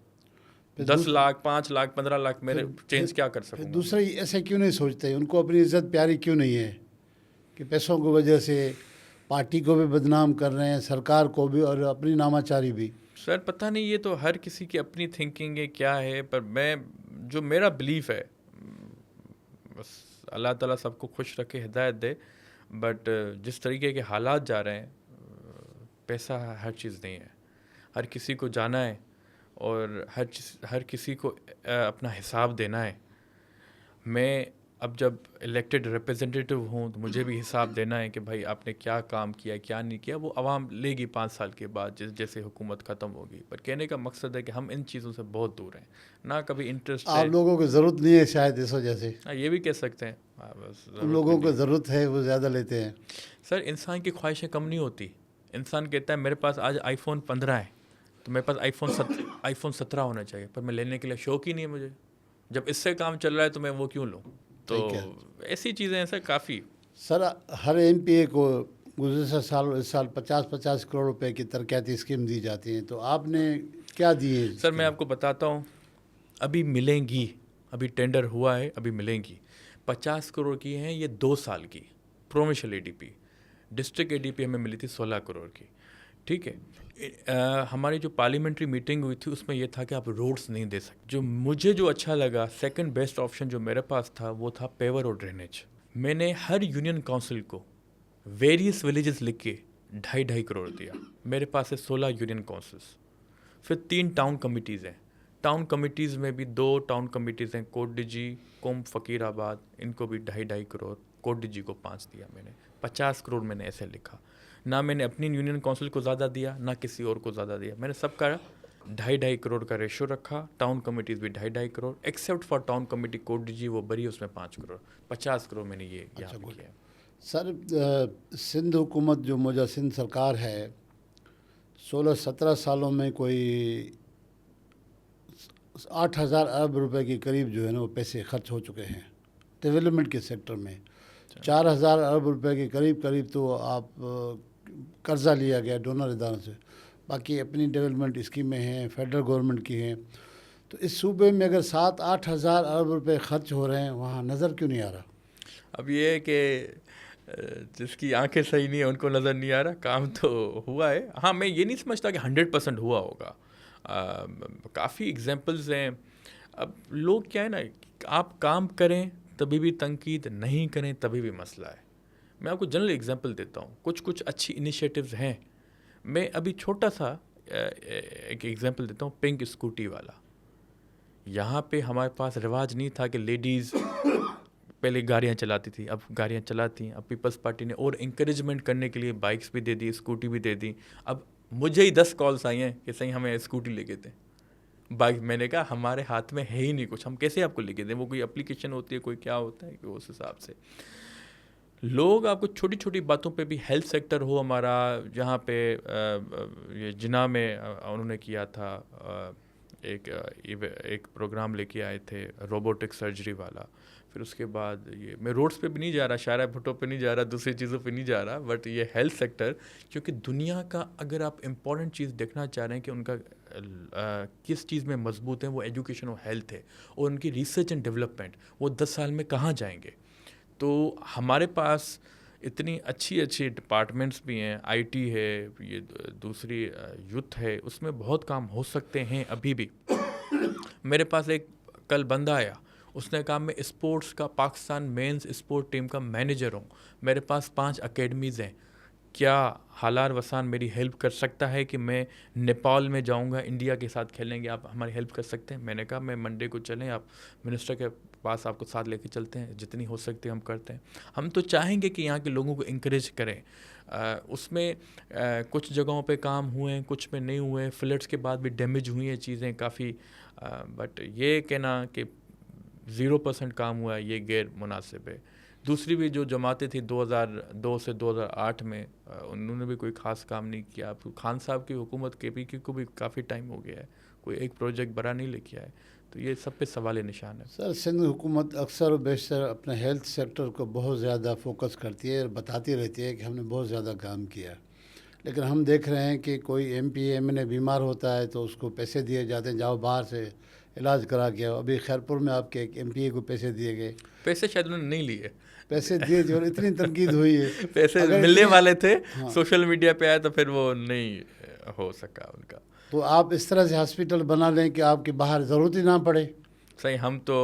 फिर 10 लाख, 5 लाख, 15 लाख मेरे चेंज फिर- क्या कर फिर सकूँगा? दूसरे ऐसे क्यों नहीं सोचते? उनको अपनी इज्जत प्यारी क्यों नहीं है कि पैसों की वजह से पार्टी को भी बदनाम कर रहे हैं, सरकार को भी, और अपनी नामाचारी भी? सर पता नहीं, ये तो हर किसी की अपनी थिंकिंग है क्या है, पर मैं, जो मेरा बिलीफ है, बस अल्लाह ताला सबको खुश रखे, हिदायत दे, बट जिस तरीके के हालात जा रहे हैं, पैसा हर चीज़ नहीं है। हर किसी को जाना है और हर किसी को अपना हिसाब देना है। मैं अब जब इलेक्टेड रिप्रेजेंटेटिव हूँ तो मुझे भी हिसाब देना है कि भाई आपने क्या काम किया, क्या नहीं किया। वो आवाम लेगी 5 साल के बाद, जैसे हुकूमत ख़त्म होगी। पर कहने का मकसद है कि हम इन चीज़ों से बहुत दूर हैं, ना कभी इंटरेस्ट आप है। लोगों को ज़रूरत नहीं है शायद इस वजह से। हाँ, ये भी कह सकते हैं। हाँ, बस उन ज़रूरत लोगों भी को नहीं। ज़रूरत है, वो ज़्यादा लेते हैं। सर इंसान की ख्वाहिशें कम नहीं होती। इंसान कहता है मेरे पास आज आईफोन 15 है, तो मेरे पास आईफोन 17 होना चाहिए, पर मैं लेने के लिए शौक ही नहीं है मुझे। जब इससे काम चल रहा है तो मैं वो क्यों लूँ? तो ठीक है ऐसी चीज़ें हैं सर काफ़ी। सर, हर एमपीए को गुज़श्ता साल इस साल 50-50 करोड़ रुपए की तरक्याती स्कीम दी जाती हैं, तो आपने क्या दिए? सर मैं आपको बताता हूँ, अभी मिलेंगी, अभी टेंडर हुआ है, अभी मिलेंगी। 50 करोड़ की हैं ये 2 साल की प्रोविंशियल एडीपी। डिस्ट्रिक्ट एडीपी हमें मिली थी 16 करोड़ की। ठीक है। हमारी जो पार्लियामेंट्री मीटिंग हुई थी उसमें ये था कि आप रोड्स नहीं दे सकते। जो अच्छा लगा, सेकंड बेस्ट ऑप्शन जो मेरे पास था वो था पेवर और ड्रेनेज। मैंने हर यूनियन काउंसिल को वेरियस विलेजेस लिख के 2.5 करोड़ दिया। मेरे पास है 16 यूनियन काउंसिल्स। फिर 3 टाउन कमिटीज़ हैं। टाउन कमिटीज़ में भी 2 टाउन कमिटीज़ हैं, कोट डिजी, कोम फ़कीराबाद, इनको भी 2.5 करोड़। कोट डिजी को 5 दिया मैंने। 50 करोड़ मैंने ऐसे लिखा। ना मैंने अपनी यूनियन काउंसिल को ज़्यादा दिया, ना किसी और को ज़्यादा दिया। मैंने सबका 2.5 करोड़ का रेशो रखा। टाउन कमिटीज़ भी 2.5 crore, except for town committee Kot Diji, वो बड़ी, उसमें 5 करोड़। 50 करोड़ मैंने ये यहाँ पे किया। सर, सिंध हुकूमत जो मौजूदा सिंध सरकार है, 16-17 सालों में कोई 8,000 अरब रुपए के करीब जो है ना वो पैसे खर्च हो चुके हैं डेवलपमेंट के सेक्टर में। 4,000 अरब रुपए के करीब करीब तो आप कर्ज़ा लिया गया डोनर इदारों से, बाकी अपनी डेवलपमेंट स्कीमें हैं, फेडरल गवर्नमेंट की हैं। तो इस सूबे में अगर 7-8 हज़ार अरब रुपए खर्च हो रहे हैं, वहाँ नज़र क्यों नहीं आ रहा? अब ये है कि जिसकी आंखें सही नहीं है उनको नज़र नहीं आ रहा, काम तो हुआ है। हाँ, मैं ये नहीं समझता कि 100% हुआ होगा। काफ़ी एग्जांपल्स हैं। अब लोग क्या है ना, आप काम करें तभी भी तनकीद, नहीं करें तभी भी मसला है। मैं आपको जनरल एग्जांपल देता हूँ, कुछ कुछ अच्छी इनिशिएटिव्स हैं। मैं अभी छोटा सा एक एग्जांपल देता हूँ, पिंक स्कूटी वाला। यहाँ पे हमारे पास रिवाज नहीं था कि लेडीज़ पहले गाड़ियाँ चलाती थी, अब गाड़ियाँ चलाती हैं। अब पीपल्स पार्टी ने और इंकरेजमेंट करने के लिए बाइक्स भी दे दी, स्कूटी भी दे दी। अब मुझे ही 10 कॉल्स आई हैं कि सही हमें स्कूटी लेके दें, बाइक। मैंने कहा हमारे हाथ में है ही नहीं कुछ, हम कैसे आपको लेके दें? वो कोई एप्लीकेशन होती है, कोई क्या होता है, कि उस हिसाब से लोग आपको छोटी छोटी बातों पे भी। हेल्थ सेक्टर हो हमारा, जहाँ पे ये जिना में उन्होंने किया था, एक प्रोग्राम लेके आए थे रोबोटिक सर्जरी वाला। फिर उसके बाद ये, मैं रोड्स पे भी नहीं जा रहा, शायरा भुट्टो पे नहीं जा रहा, दूसरी चीज़ों पे नहीं जा रहा, बट ये हेल्थ सेक्टर, क्योंकि दुनिया का अगर आप इम्पॉर्टेंट चीज़ देखना चाह रहे हैं कि उनका किस चीज़ में मजबूत है, वो एजुकेशन और हेल्थ है। और उनकी रिसर्च एंड डेवलपमेंट, वो 10 साल में कहाँ जाएंगे? तो हमारे पास इतनी अच्छी अच्छी डिपार्टमेंट्स भी हैं, आईटी है, ये दूसरी यूथ है, उसमें बहुत काम हो सकते हैं अभी भी। मेरे पास एक कल बंदा आया, उसने कहा मैं स्पोर्ट्स का, पाकिस्तान मेंस स्पोर्ट टीम का मैनेजर हूँ, मेरे पास 5 अकेडमीज़ हैं, क्या हालार वसान मेरी हेल्प कर सकता है कि मैं नेपाल में जाऊंगा, इंडिया के साथ खेलेंगे, आप हमारी हेल्प कर सकते हैं? मैंने कहा मैं मंडे को चलें, आप मिनिस्टर के पास आपको साथ लेके चलते हैं, जितनी हो सकती है हम करते हैं। हम तो चाहेंगे कि यहाँ के लोगों को इंकरेज करें। उसमें कुछ जगहों पे काम हुए हैं, कुछ में नहीं हुए, फ्लड्स के बाद भी डैमेज हुई हैं चीज़ें काफ़ी, बट ये कहना कि 0% काम हुआ है, ये गैर मुनासिब है। दूसरी भी जो जमातें थी 2002 से 2008 में, उन्होंने भी कोई ख़ास काम नहीं किया। अब खान साहब की हुकूमत KPK को भी काफ़ी टाइम हो गया है, कोई एक प्रोजेक्ट बड़ा नहीं लेके आए। तो ये सब पे सवाल निशान है। सर, सिंध हुकूमत अक्सर और बेशतर अपने हेल्थ सेक्टर को बहुत ज़्यादा फोकस करती है और बताती रहती है कि हमने बहुत ज़्यादा काम किया, लेकिन हम देख रहे हैं कि कोई MP MNA बीमार होता है तो उसको पैसे दिए जाते हैं, जाओ बाहर से इलाज करा के आओ। अभी खैरपुर में आपके एक MPA को पैसे दिए गए, पैसे शायद उन्होंने नहीं लिए, पैसे दिए जो इतनी तनकीद हुई है। पैसे अगर मिलने इतनी- वाले थे, हाँ, सोशल मीडिया पे आया तो फिर वो नहीं हो सका उनका। तो आप इस तरह से हॉस्पिटल बना लें कि आपकी बाहर ज़रूरत ही ना पड़े। सही, हम तो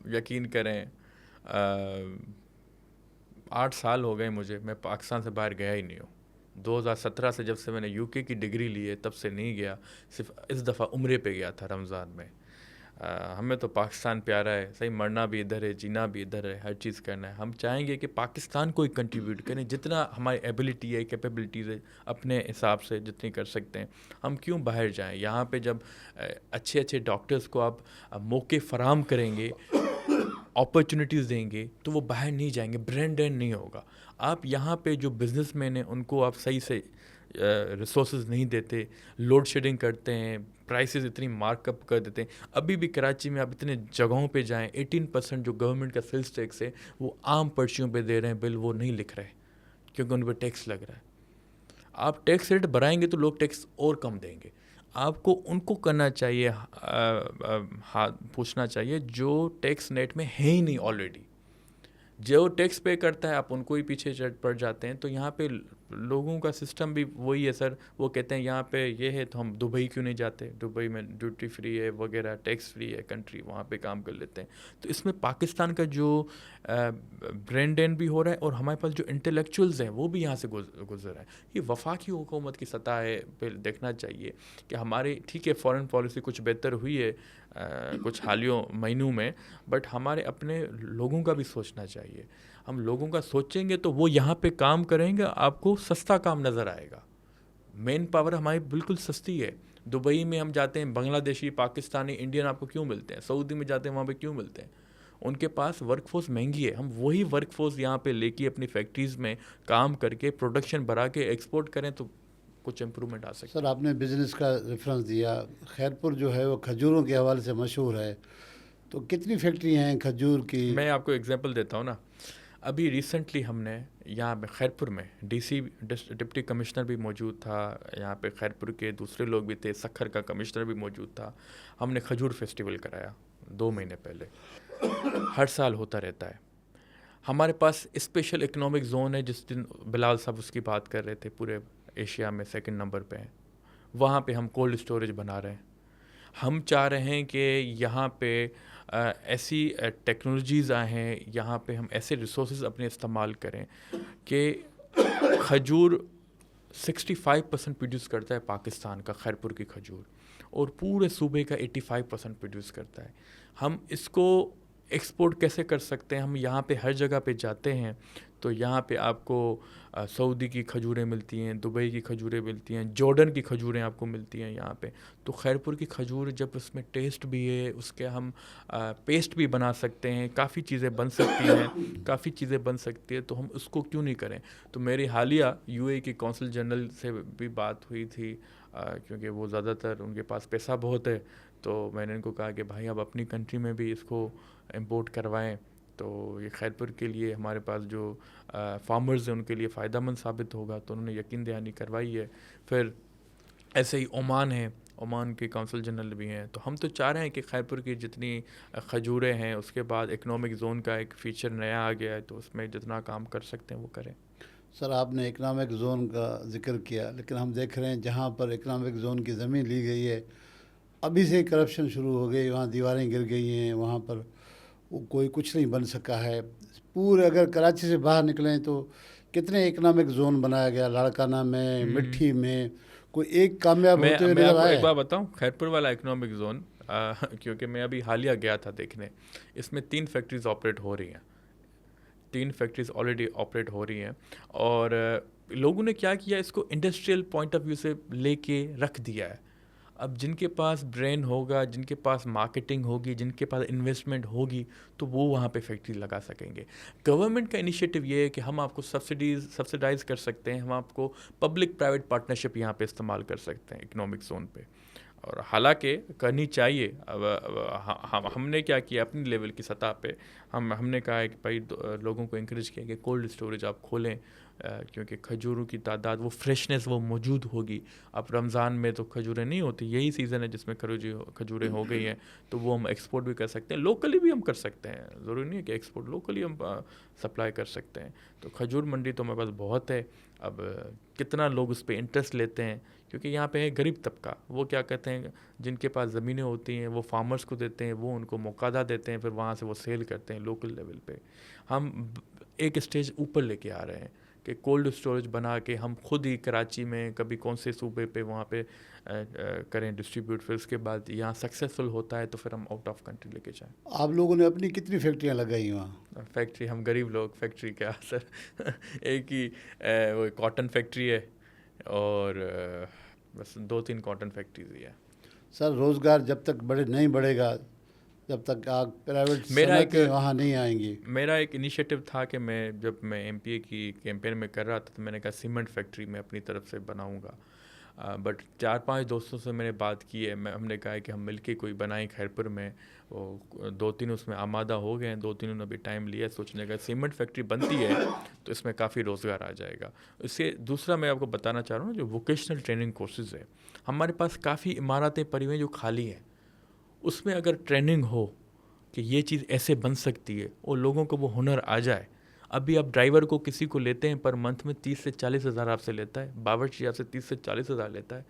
यकीन करें 8 साल हो गए मुझे, मैं पाकिस्तान से बाहर गया ही नहीं हूँ। 2017 से जब से मैंने UK की डिग्री ली है तब से नहीं गया, सिर्फ इस दफ़ा उम्रे पे गया था रमज़ान में। हमें तो पाकिस्तान प्यारा है, सही, मरना भी इधर है, जीना भी इधर है, हर चीज़ करना है। हम चाहेंगे कि पाकिस्तान को ही कंट्रीब्यूट करें, जितना हमारी एबिलिटी है, कैपेबिलिटीज़ है, अपने हिसाब से जितनी कर सकते हैं। हम क्यों बाहर जाएं? यहाँ पे जब अच्छे अच्छे डॉक्टर्स को आप मौके फराम करेंगे, अपॉर्चुनिटीज़ देंगे, तो वो बाहर नहीं जाएंगे, ब्रेन ड्रेन नहीं होगा। आप यहाँ पे जो बिजनेसमैन हैं उनको आप सही से रिसोर्सेज नहीं देते, लोड शेडिंग करते हैं, प्राइसेस इतनी मार्कअप कर देते हैं। अभी भी कराची में आप इतने जगहों पे जाएं, 18% जो गवर्नमेंट का सेल्स टैक्स है वो आम पर्चियों पे दे रहे हैं, बिल वो नहीं लिख रहे क्योंकि उन पर टैक्स लग रहा है। आप टैक्स रेट बढ़ाएंगे तो लोग टैक्स और कम देंगे। आपको उनको करना चाहिए, पूछना चाहिए जो टैक्स नेट में है ही नहीं ऑलरेडी। जो टैक्स पे करता है आप उनको ही पीछे पड़ जाते हैं। तो यहाँ पे लोगों का सिस्टम भी वही है सर, वो कहते हैं यहाँ पे ये है तो हम दुबई क्यों नहीं जाते, दुबई में ड्यूटी फ्री है वगैरह, टैक्स फ्री है कंट्री, वहाँ पे काम कर लेते हैं। तो इसमें पाकिस्तान का जो ब्रेन ड्रेन भी हो रहा है और हमारे पास जो इंटेलेक्चुअल्स हैं वो भी यहाँ से गुजर रहा है। ये वफाकी हुकूमत की सतह है पे देखना चाहिए कि हमारे, ठीक है फॉरेन पॉलिसी कुछ बेहतर हुई है कुछ हालियों महीनों में, बट हमारे अपने लोगों का भी सोचना चाहिए। हम लोगों का सोचेंगे तो वो यहाँ पे काम करेंगे, आपको सस्ता काम नज़र आएगा। मेन पावर हमारी बिल्कुल सस्ती है। दुबई में हम जाते हैं, बांग्लादेशी, पाकिस्तानी, इंडियन आपको क्यों मिलते हैं? सऊदी में जाते हैं, वहाँ पे क्यों मिलते हैं? उनके पास वर्कफोर्स महंगी है। हम वही वर्कफोर्स यहाँ पे लेके अपनी फैक्ट्रीज़ में काम करके प्रोडक्शन बढ़ा के एक्सपोर्ट करें तो कुछ इम्प्रूवमेंट आ सकती सर आपने बिज़नेस का रेफरेंस दिया, खैरपुर जो है वो खजूरों के हवाले से मशहूर है, तो कितनी फैक्ट्री हैं खजूर की? है। मैं आपको एग्जांपल देता हूँ ना, अभी रिसेंटली हमने यहाँ पे खैरपुर में डीसी डिप्टी कमिश्नर भी मौजूद था, यहाँ पे खैरपुर के दूसरे लोग भी थे, सखर का कमिश्नर भी मौजूद था। हमने खजूर फेस्टिवल कराया 2 महीने पहले, हर साल होता रहता है। हमारे पास स्पेशल इकोनॉमिक जोन है, जिस दिन बिलाल साहब उसकी बात कर रहे थे, पूरे एशिया में 2nd नंबर पे है। वहाँ पे हम कोल्ड स्टोरेज बना रहे हैं। हम चाह रहे हैं कि यहाँ पे ऐसी टेक्नोलॉजीज़ आए हैं, यहाँ पे हम ऐसे रिसोर्सेज अपने इस्तेमाल करें कि खजूर 65% प्रोड्यूस करता है पाकिस्तान का, खैरपुर की खजूर, और पूरे सूबे का 85% प्रोड्यूस करता है। हम इसको एक्सपोर्ट कैसे कर सकते हैं? हम यहाँ पे हर जगह पे जाते हैं तो यहाँ पे आपको सऊदी की खजूरें मिलती हैं, दुबई की खजूरें मिलती हैं, जॉर्डन की खजूरें आपको मिलती हैं यहाँ पे। तो खैरपुर की खजूर जब उसमें टेस्ट भी है, उसके हम पेस्ट भी बना सकते हैं, काफ़ी चीज़ें बन सकती हैं, काफ़ी चीज़ें बन सकती है, तो हम उसको क्यों नहीं करें? तो मेरी हालिया यूएई के कौंसल जनरल से भी बात हुई थी, क्योंकि वो ज़्यादातर उनके पास पैसा बहुत है, तो मैंने इनको कहा कि भाई आप अपनी कंट्री में भी इसको इंपोर्ट करवाएं, तो ये खैरपुर के लिए हमारे पास जो फार्मर्स हैं उनके लिए फ़ायदेमंद साबित होगा। तो उन्होंने यकीन दहानी करवाई है। फिर ऐसे ही ओमान है, ओमान के कौंसल जनरल भी हैं। तो हम तो चाह रहे हैं कि खैरपुर की जितनी खजूरें हैं, उसके बाद इकनॉमिक जोन का एक फ़ीचर नया आ गया है, तो उसमें जितना काम कर सकते हैं वो करें। सर आपने इकनॉमिक जोन का जिक्र किया, लेकिन हम देख रहे हैं जहाँ पर इकनॉमिक जोन की ज़मीन ली गई है अभी से करप्शन शुरू हो गई, वहाँ दीवारें गिर गई हैं, वहाँ पर वो कोई कुछ नहीं बन सका है। पूरे अगर कराची से बाहर निकलें तो कितने इकनॉमिक जोन बनाया गया, लाड़काना में, मिट्टी में, कोई एक कामयाब होते हुए मैं नजर आपको आया एक है? बात बताऊं, खैरपुर वाला इकोनॉमिक जोन, क्योंकि मैं अभी हालिया गया था देखने, इसमें 3 फैक्ट्रीज ऑपरेट हो रही हैं, 3 फैक्ट्रीज ऑलरेडी ऑपरेट हो रही हैं। और लोगों ने क्या किया, इसको इंडस्ट्रियल पॉइंट ऑफ व्यू से लेके रख दिया है। अब जिनके पास ब्रेन होगा, जिनके पास मार्केटिंग होगी, जिनके पास इन्वेस्टमेंट होगी, तो वो वहाँ पे फैक्ट्री लगा सकेंगे। गवर्नमेंट का इनिशिएटिव ये है कि हम आपको सब्सिडाइज कर सकते हैं, हम आपको पब्लिक प्राइवेट पार्टनरशिप यहाँ पे इस्तेमाल कर सकते हैं इकोनॉमिक जोन पे, और हालांकि करनी चाहिए। अब हमने क्या किया अपनी लेवल की सतह पे, हमने कहा है कि भाई लोगों को इंकरेज किया कि कोल्ड स्टोरेज आप खोलें, क्योंकि खजूरों की तादाद, वो फ्रेशनेस वो मौजूद होगी। अब रमज़ान में तो खजूरें नहीं होती, यही सीज़न है जिसमें खजूरें हो गई हैं, तो वो हम एक्सपोर्ट भी कर सकते हैं, लोकली भी हम कर सकते हैं, ज़रूरी नहीं है कि एक्सपोर्ट, लोकली हम सप्लाई कर सकते हैं। तो खजूर मंडी तो हमारे पास बहुत है। अब कितना लोग उस पर इंटरेस्ट लेते हैं, क्योंकि यहाँ पे है गरीब तबका, वो क्या कहते हैं, जिनके पास ज़मीनें होती हैं वो फार्मर्स को देते हैं, वो उनको मौकादा देते हैं, फिर वहाँ से वो सेल करते हैं लोकल लेवल पे। हम एक स्टेज ऊपर लेके आ रहे हैं कि कोल्ड स्टोरेज बना के हम खुद ही कराची में, कभी कौन से सूबे पे वहाँ पे करें डिस्ट्रीब्यूट, फिर उसके बाद यहाँ सक्सेसफुल होता है तो फिर हम आउट ऑफ कंट्री लेके जाएं। आप लोगों ने अपनी कितनी फैक्ट्रियाँ लगाई वहाँ? फैक्ट्री, हम गरीब लोग, फैक्ट्री क्या सर एक ही वो कॉटन फैक्ट्री है, और बस 2-3 कॉटन फैक्ट्रीज ही है। सर रोज़गार जब तक नहीं बढ़ेगा, जब तक आप प्राइवेट मेरा सनतें वहाँ नहीं आएंगी। मेरा एक इनिशिएटिव था कि जब मैं एमपीए की कैंपेन में कर रहा था, तो मैंने कहा सीमेंट फैक्ट्री मैं अपनी तरफ से बनाऊंगा। बट 4-5 दोस्तों से मैंने बात की है, हमने कहा है कि हम मिलके कोई बनाएं खैरपुर में। वो 2-3 उसमें आमादा हो गए हैं, 2-3 ने अभी टाइम लिया सोचने का। सीमेंट फैक्ट्री बनती है तो इसमें काफ़ी रोज़गार आ जाएगा। इससे दूसरा मैं आपको बताना चाह रहा हूँ, जो वोकेशनल ट्रेनिंग कोर्सेज़ है, हमारे पास काफ़ी इमारतें पड़ी हुई हैं जो खाली हैं, उसमें अगर ट्रेनिंग हो कि ये चीज़ ऐसे बन सकती है और लोगों को वो हुनर आ जाए। अभी आप ड्राइवर को किसी को लेते हैं पर मंथ में 30 से 40 हज़ार आपसे लेता है, बावर्ची आपसे 30 से 40 हज़ार लेता है,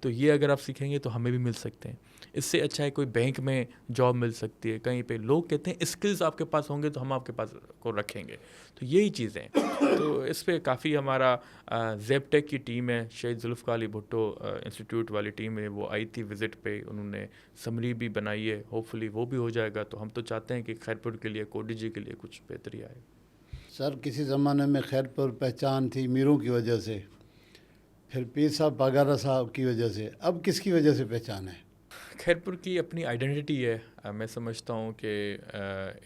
तो ये अगर आप सीखेंगे तो हमें भी मिल सकते हैं। इससे अच्छा है कोई बैंक में जॉब मिल सकती है, कहीं पे लोग कहते हैं स्किल्स आपके पास होंगे तो हम आपके पास को रखेंगे, तो यही चीज़ें। तो इस पर काफ़ी हमारा ज़ेबटेक की टीम है, शहीद जुल्फ़िकार अली भुट्टो इंस्टीट्यूट वाली टीम है, वो आई थी विज़िट पे, उन्होंने समरी भी बनाई है, होपफुली वो भी हो जाएगा। तो हम तो चाहते हैं कि खैरपुर के लिए, कोडीजी के लिए कुछ बेहतरी आए। सर किसी ज़माने में खैरपुर पहचान थी मीरों की वजह से, फिर पीर साहब पागारा साहब की वजह से, अब किसकी वजह से पहचान है? खैरपुर की अपनी आइडेंटिटी है। मैं समझता हूँ कि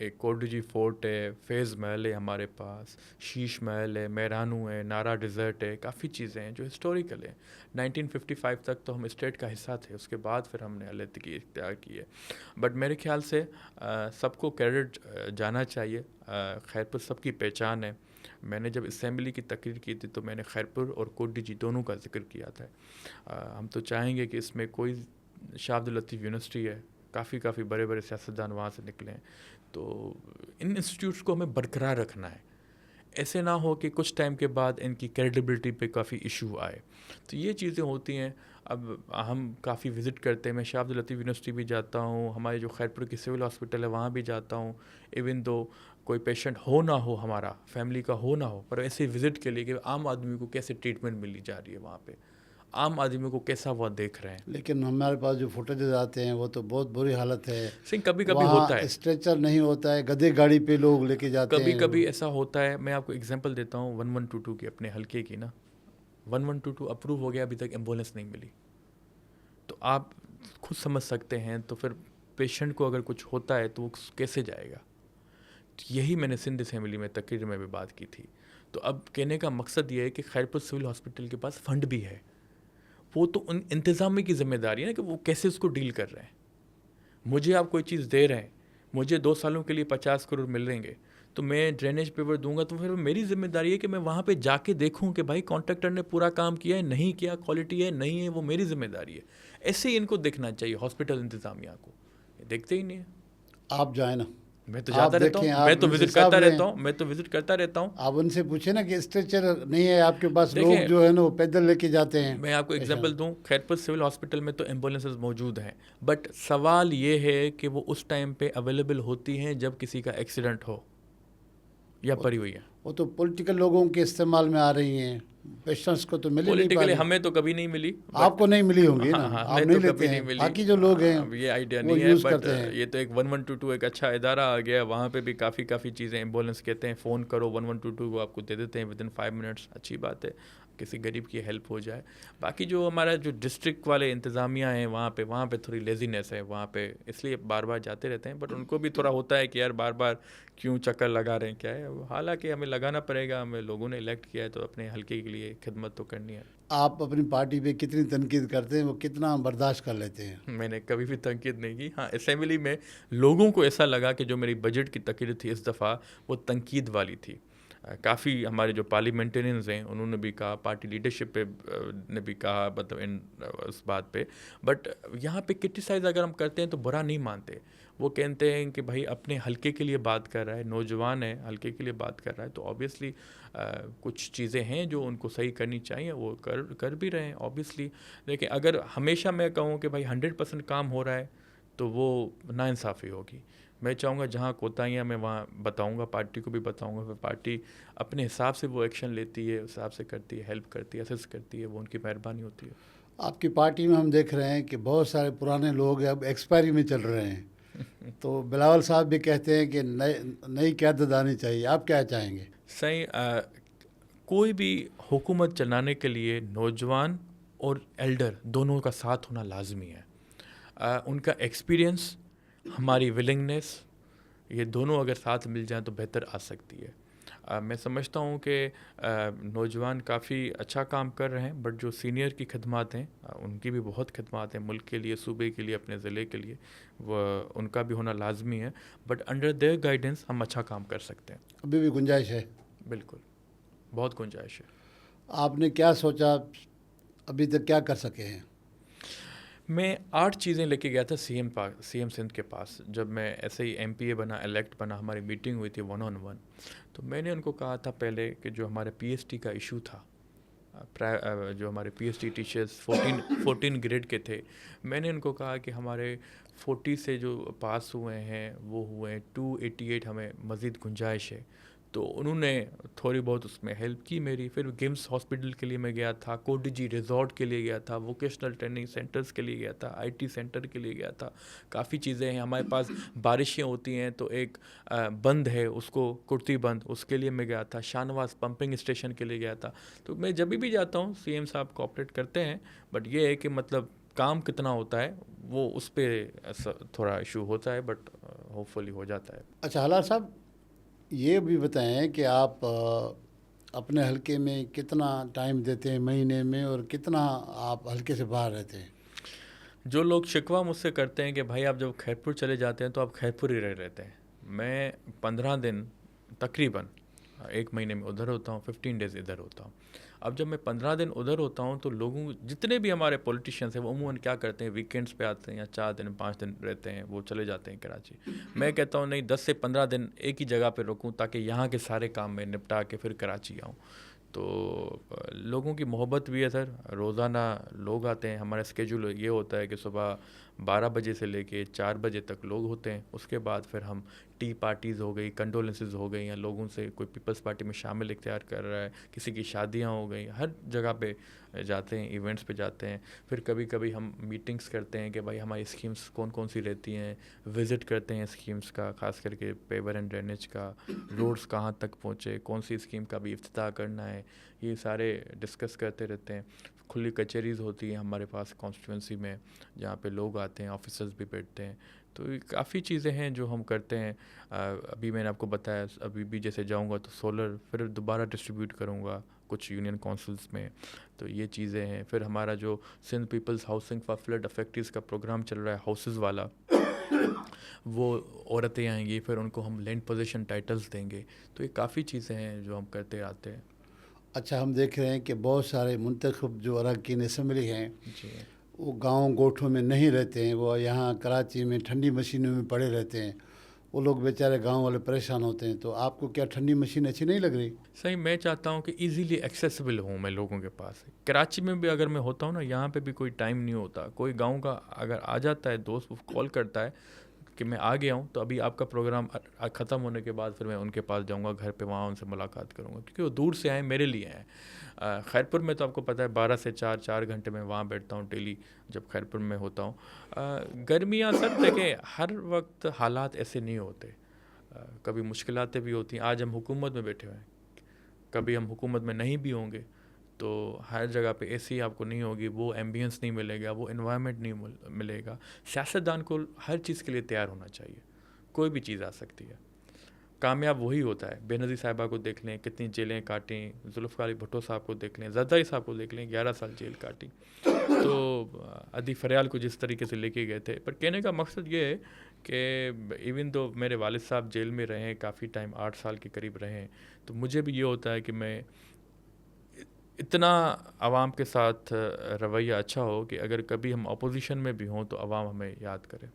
एक कोटजी फोर्ट है, फेज़ महल है हमारे पास, शीश महल है, मेहरानू है, नारा डिज़र्ट है, काफ़ी चीज़ें हैं जो हिस्टोरिकल हैं। 1955 तक तो हम स्टेट का हिस्सा थे, उसके बाद फिर हमने अलहदगी इख्तियार की है। बट मेरे ख्याल से सबको क्रेडिट जाना चाहिए। खैरपुर सबकी पहचान है। मैंने जब असेंबली की तकरीर की थी तो मैंने खैरपुर और कोटडी दोनों का जिक्र किया था। हम तो चाहेंगे कि इसमें कोई शाह अब्दुल लतीफ़ यूनिवर्सिटी है, काफ़ी बड़े बड़े सियासतदान वहाँ से निकले हैं, तो इन इंस्टीट्यूट्स को हमें बरकरार रखना है। ऐसे ना हो कि कुछ टाइम के बाद इनकी क्रेडिबिलिटी पे काफ़ी इशू आए। तो ये चीज़ें होती हैं। अब हम काफ़ी विज़िट करते हैं, मैं शाह अब्दुल लतीफ़ यूनिवर्सिटी भी जाता हूँ, हमारे जो खैरपुर की सिविल हॉस्पिटल है वहाँ भी जाता हूँ। इवन दो कोई पेशेंट हो ना हो, हमारा फैमिली का हो ना हो, पर ऐसे विज़िट के लिए कि आम आदमी को कैसे ट्रीटमेंट मिली जा रही है वहाँ पे, आम आदमी को कैसा वो देख रहे हैं। लेकिन हमारे पास जो फुटेजेस आते हैं वो तो बहुत बुरी हालत है। सिंह कभी कभी वहाँ होता है, स्ट्रेचर नहीं होता है, गधे गाड़ी पे लोग लेके जाते कभी हैं। कभी ऐसा होता है। मैं आपको एग्जांपल देता हूँ 1122 की, अपने हल्के की ना। 1122 अप्रूव हो गया, अभी तक एम्बुलेंस नहीं मिली। तो आप खुद समझ सकते हैं, तो फिर पेशेंट को अगर कुछ होता है तो वो कैसे जाएगा। तो यही मैंने सिंध असेंबली में तकरीर में भी बात की थी। तो अब कहने का मकसद ये है कि खैरपुर सिविल हॉस्पिटल के पास फ़ंड भी है, वो तो उन इंतज़ामी की ज़िम्मेदारी है ना कि वो कैसे उसको डील कर रहे हैं। मुझे आप कोई चीज़ दे रहे हैं, मुझे 2 सालों के लिए 50 करोड़ मिलेंगे, तो मैं ड्रेनेज पेपर दूंगा, तो फिर मेरी जिम्मेदारी है कि मैं वहाँ पे जाके देखूं कि भाई कॉन्ट्रैक्टर ने पूरा काम किया है, नहीं किया, क्वालिटी है नहीं है, वो मेरी जिम्मेदारी है। ऐसे ही इनको देखना चाहिए हॉस्पिटल इंतज़ामिया को। ये देखते ही नहीं है। आप जाए ना, मैं तो आप जाता रहता देखें, हूँ, आप मैं तो उनसे विज़िट हिसाब करता लें। रहता हूँ, मैं तो विज़िट करता रहता हूँ। आप उनसे पूछे ना कि स्ट्रेचर नहीं है आपके पास, लोग देखें, जो है ना वो पैदल लेके जाते हैं। मैं आपको एग्जांपल पेशेंट दूं, खैरपुर सिविल हॉस्पिटल में तो एम्बुलेंसेस मौजूद हैं, बट सवाल ये है कि वो उस टाइम पे अवेलेबल होती हैं जब किसी का एक्सीडेंट हो या पड़ी हुई है। वो तो पॉलिटिकल लोगों के इस्तेमाल में आ रही हैं, पेशेंट्स को तो मिल ही नहीं पा पॉलिटिकली रही। हमें तो कभी नहीं मिली, आपको नहीं मिली होंगी ना, हाँ हाँ, आप हमें नहीं तो लेते कभी नहीं हैं, मिली। बाकी जो लोग हैं अब ये आइडिया वो नहीं है, यूज़ बट करते हैं। ये तो एक 1122 एक अच्छा इदारा आ गया, वहाँ पे भी काफ़ी चीज़ें, एम्बुलेंस कहते हैं फ़ोन करो 1122 को, आपको दे देते हैं विदिन 5 मिनट्स। अच्छी बात है, किसी गरीब की हेल्प हो जाए। बाकी जो हमारा जो डिस्ट्रिक्ट वाले इंतज़ामिया हैं वहाँ पे थोड़ी लेजीनेस है वहाँ पे, इसलिए बार बार जाते रहते हैं। बट उनको भी थोड़ा होता है कि यार बार बार क्यों चक्कर लगा रहे हैं, क्या है। हालांकि हमें लगाना पड़ेगा, हमें लोगों ने इलेक्ट किया है तो अपने हल्के के लिए खिदमत तो करनी है। आप अपनी पार्टी पे कितनी तनकीद करते हैं, वो कितना बर्दाश्त कर लेते हैं? मैंने कभी भी तनकीद नहीं की। हाँ, असेंबली में लोगों को ऐसा लगा कि जो मेरी बजट की तकरीर थी इस दफ़ा वो तनकीद वाली थी। काफ़ी हमारे जो पार्लियामेंटेरियंस हैं उन्होंने भी कहा, पार्टी लीडरशिप पे ने भी कहा, मतलब इन उस बात पे। बट यहाँ पे क्रिटिसाइज़ अगर हम करते हैं तो बुरा नहीं मानते। वो कहते हैं कि भाई अपने हल्के के लिए बात कर रहा है, नौजवान है, हल्के के लिए बात कर रहा है, तो ऑब्वियसली कुछ चीज़ें हैं जो उनको सही करनी चाहिए, वो कर भी रहे हैं ऑब्वियसली। लेकिन अगर हमेशा मैं कहूँ कि भाई 100% काम हो रहा है तो वो नाइंसाफ़ी होगी। मैं चाहूँगा जहाँ कोताहियाँ मैं वहाँ बताऊँगा, पार्टी को भी बताऊँगा, फिर पार्टी अपने हिसाब से वो एक्शन लेती है, उस हिसाब से करती है, हेल्प करती है, असिस्ट करती है, वो उनकी मेहरबानी होती है। आपकी पार्टी में हम देख रहे हैं कि बहुत सारे पुराने लोग अब एक्सपायरी में चल रहे हैं, तो बिलावल साहब भी कहते हैं कि नई क़यादत आनी चाहिए, आप क्या चाहेंगे? सही, कोई भी हुकूमत चलाने के लिए नौजवान और एल्डर दोनों का साथ होना लाजमी है। उनका एक्सपीरियंस, हमारी विलिंगनेस, ये दोनों अगर साथ मिल जाएं तो बेहतर आ सकती है। मैं समझता हूँ कि नौजवान काफ़ी अच्छा काम कर रहे हैं, बट जो सीनियर की खदमात हैं उनकी भी बहुत खदमात हैं मुल्क के लिए, सूबे के लिए, अपने ज़िले के लिए, वह उनका भी होना लाजमी है। बट अंडर देयर गाइडेंस हम अच्छा काम कर सकते हैं। अभी भी गुंजाइश है? बिल्कुल, बहुत गुंजाइश है। आपने क्या सोचा, अभी तक क्या कर सके हैं? मैं 8 चीज़ें लेके गया था सीएम सिंध के पास। जब मैं ऐसे ही एमपीए बना, इलेक्ट बना, हमारी मीटिंग हुई थी 1-on-1, तो मैंने उनको कहा था पहले कि जो हमारे पीएचडी का इशू था, जो हमारे पीएचडी टीचर्स 14 ग्रेड के थे, मैंने उनको कहा कि हमारे 40 से जो पास हुए हैं वो हुए हैं 288, हमें मज़ीद गुंजाइश है। तो उन्होंने थोड़ी बहुत उसमें हेल्प की मेरी। फिर गेम्स हॉस्पिटल के लिए मैं गया था, कोडजी रिजॉर्ट के लिए गया था, वोकेशनल ट्रेनिंग सेंटर्स के लिए गया था, आईटी सेंटर के लिए गया था। काफ़ी चीज़ें हैं हमारे पास। बारिशें होती हैं तो एक बंद है, उसको कुर्ती बंद, उसके लिए मैं गया था। शाहनवाज पंपिंग स्टेशन के लिए गया था। तो मैं जब भी जाता हूँ सीएम साहब कोऑपरेट करते हैं, बट ये है कि मतलब काम कितना होता है वो उस पे थोड़ा इशू होता है, बट होपफुली हो जाता है। अच्छा हलाल साहब, ये भी बताएं कि आप अपने हलके में कितना टाइम देते हैं महीने में, और कितना आप हलके से बाहर रहते हैं? जो लोग शिकवा मुझसे करते हैं कि भाई आप जब खैरपुर चले जाते हैं तो आप खैरपुर ही रह रहते हैं, मैं 15 दिन तकरीबन 1 महीने में उधर होता हूँ, 15 डेज़ इधर होता हूँ। अब जब मैं 15 दिन उधर होता हूँ तो लोगों, जितने भी हमारे पॉलिटिशियंस हैं वो अमूमन क्या करते हैं, वीकेंड्स पे आते हैं या 4 दिन 5 दिन रहते हैं, वो चले जाते हैं कराची। मैं कहता हूँ नहीं, 10 से 15 दिन एक ही जगह पे रुकूँ ताकि यहाँ के सारे काम मैं निपटा के फिर कराची आऊँ। तो लोगों की मोहब्बत भी है सर, रोज़ाना लोग आते हैं। हमारा स्केजूल ये होता है कि सुबह 12 बजे से लेके 4 बजे तक लोग होते हैं, उसके बाद फिर हम टी पार्टीज़ हो गई, कंडोलेंसेस हो गई, या लोगों से कोई पीपल्स पार्टी में शामिल इख्तियार कर रहा है, किसी की शादियां हो गई, हर जगह पे जाते हैं, इवेंट्स पे जाते हैं। फिर कभी कभी हम मीटिंग्स करते हैं कि भाई हमारी स्कीम्स कौन कौन सी रहती हैं, विज़िट करते हैं स्कीम्स का, ख़ास करके पेवर एंड ड्रेनेज का, रोड्स कहाँ तक पहुँचे, कौन सी स्कीम का भी इफ्तिताह करना है, ये सारे डिस्कस करते रहते हैं। खुली कचहरीज़ होती हैं हमारे पास कॉन्स्टिट्यूंसी में, जहाँ पे लोग आते हैं, ऑफिसर्स भी बैठते हैं। तो काफ़ी चीज़ें हैं जो हम करते हैं। अभी मैंने आपको बताया, अभी भी जैसे जाऊंगा तो सोलर फिर दोबारा डिस्ट्रीब्यूट करूंगा कुछ यूनियन काउंसिल्स में, तो ये चीज़ें हैं। फिर हमारा जो Sindh people's housing for flood affecteds का प्रोग्राम चल रहा है, हाउसेस वाला, वो औरतें आएंगी, फिर उनको हम लैंड पोजीशन टाइटल्स देंगे। तो ये काफ़ी चीज़ें हैं जो हम करते आते हैं। अच्छा, हम देख रहे हैं कि बहुत सारे मुंतखब जो अरकान असम्बली हैं जी, वो गांव गोठों में नहीं रहते हैं, वो यहाँ कराची में ठंडी मशीनों में पड़े रहते हैं। वो लोग बेचारे गांव वाले परेशान होते हैं। तो आपको क्या ठंडी मशीन अच्छी नहीं लग रही? सही, मैं चाहता हूँ कि इजीली एक्सेसिबल हूँ मैं लोगों के पास। कराची में भी अगर मैं होता हूँ ना, यहाँ पे भी कोई टाइम नहीं होता। कोई गांव का अगर आ जाता है दोस्त, वो कॉल करता है कि मैं आ गया हूँ, तो अभी आपका प्रोग्राम ख़त्म होने के बाद फिर मैं उनके पास जाऊँगा घर पे, वहाँ उनसे मुलाकात करूँगा, क्योंकि वो दूर से आए, मेरे लिए आए। खैरपुर में तो आपको पता है 12 से 4 घंटे में वहाँ बैठता हूँ डेली, जब खैरपुर में होता हूँ। गर्मियाँ सर देखें, हर वक्त हालात ऐसे नहीं होते, कभी मुश्किलातें भी होती हैं। आज हम हुकूमत में बैठे हुए हैं, कभी हम हुकूमत में नहीं भी होंगे, तो हर जगह पे ऐसी आपको नहीं होगी, वो एम्बियंस नहीं मिलेगा, वो एनवायरनमेंट नहीं मिलेगा। सियासतदान को हर चीज़ के लिए तैयार होना चाहिए, कोई भी चीज़ आ सकती है। कामयाब वही होता है। बेनज़ीर साहिबा को देख लें, कितनी जेलें काटी, जुल्फ़िकार अली भुट्टो साहब को देख लें, ज़रदारी साहब को देख लें, 11 साल जेल काटी। तो अदी फरियाल को जिस तरीके से लेके गए थे, पर कहने का मकसद ये है कि इवन तो मेरे वालिद साहब जेल में रहे हैं काफ़ी टाइम, 8 साल के करीब रहे हैं, तो मुझे भी ये होता है कि मैं इतना आवाम के साथ रवैया अच्छा हो कि अगर कभी हम अपोजिशन में भी हों तो आवाम हमें याद करे।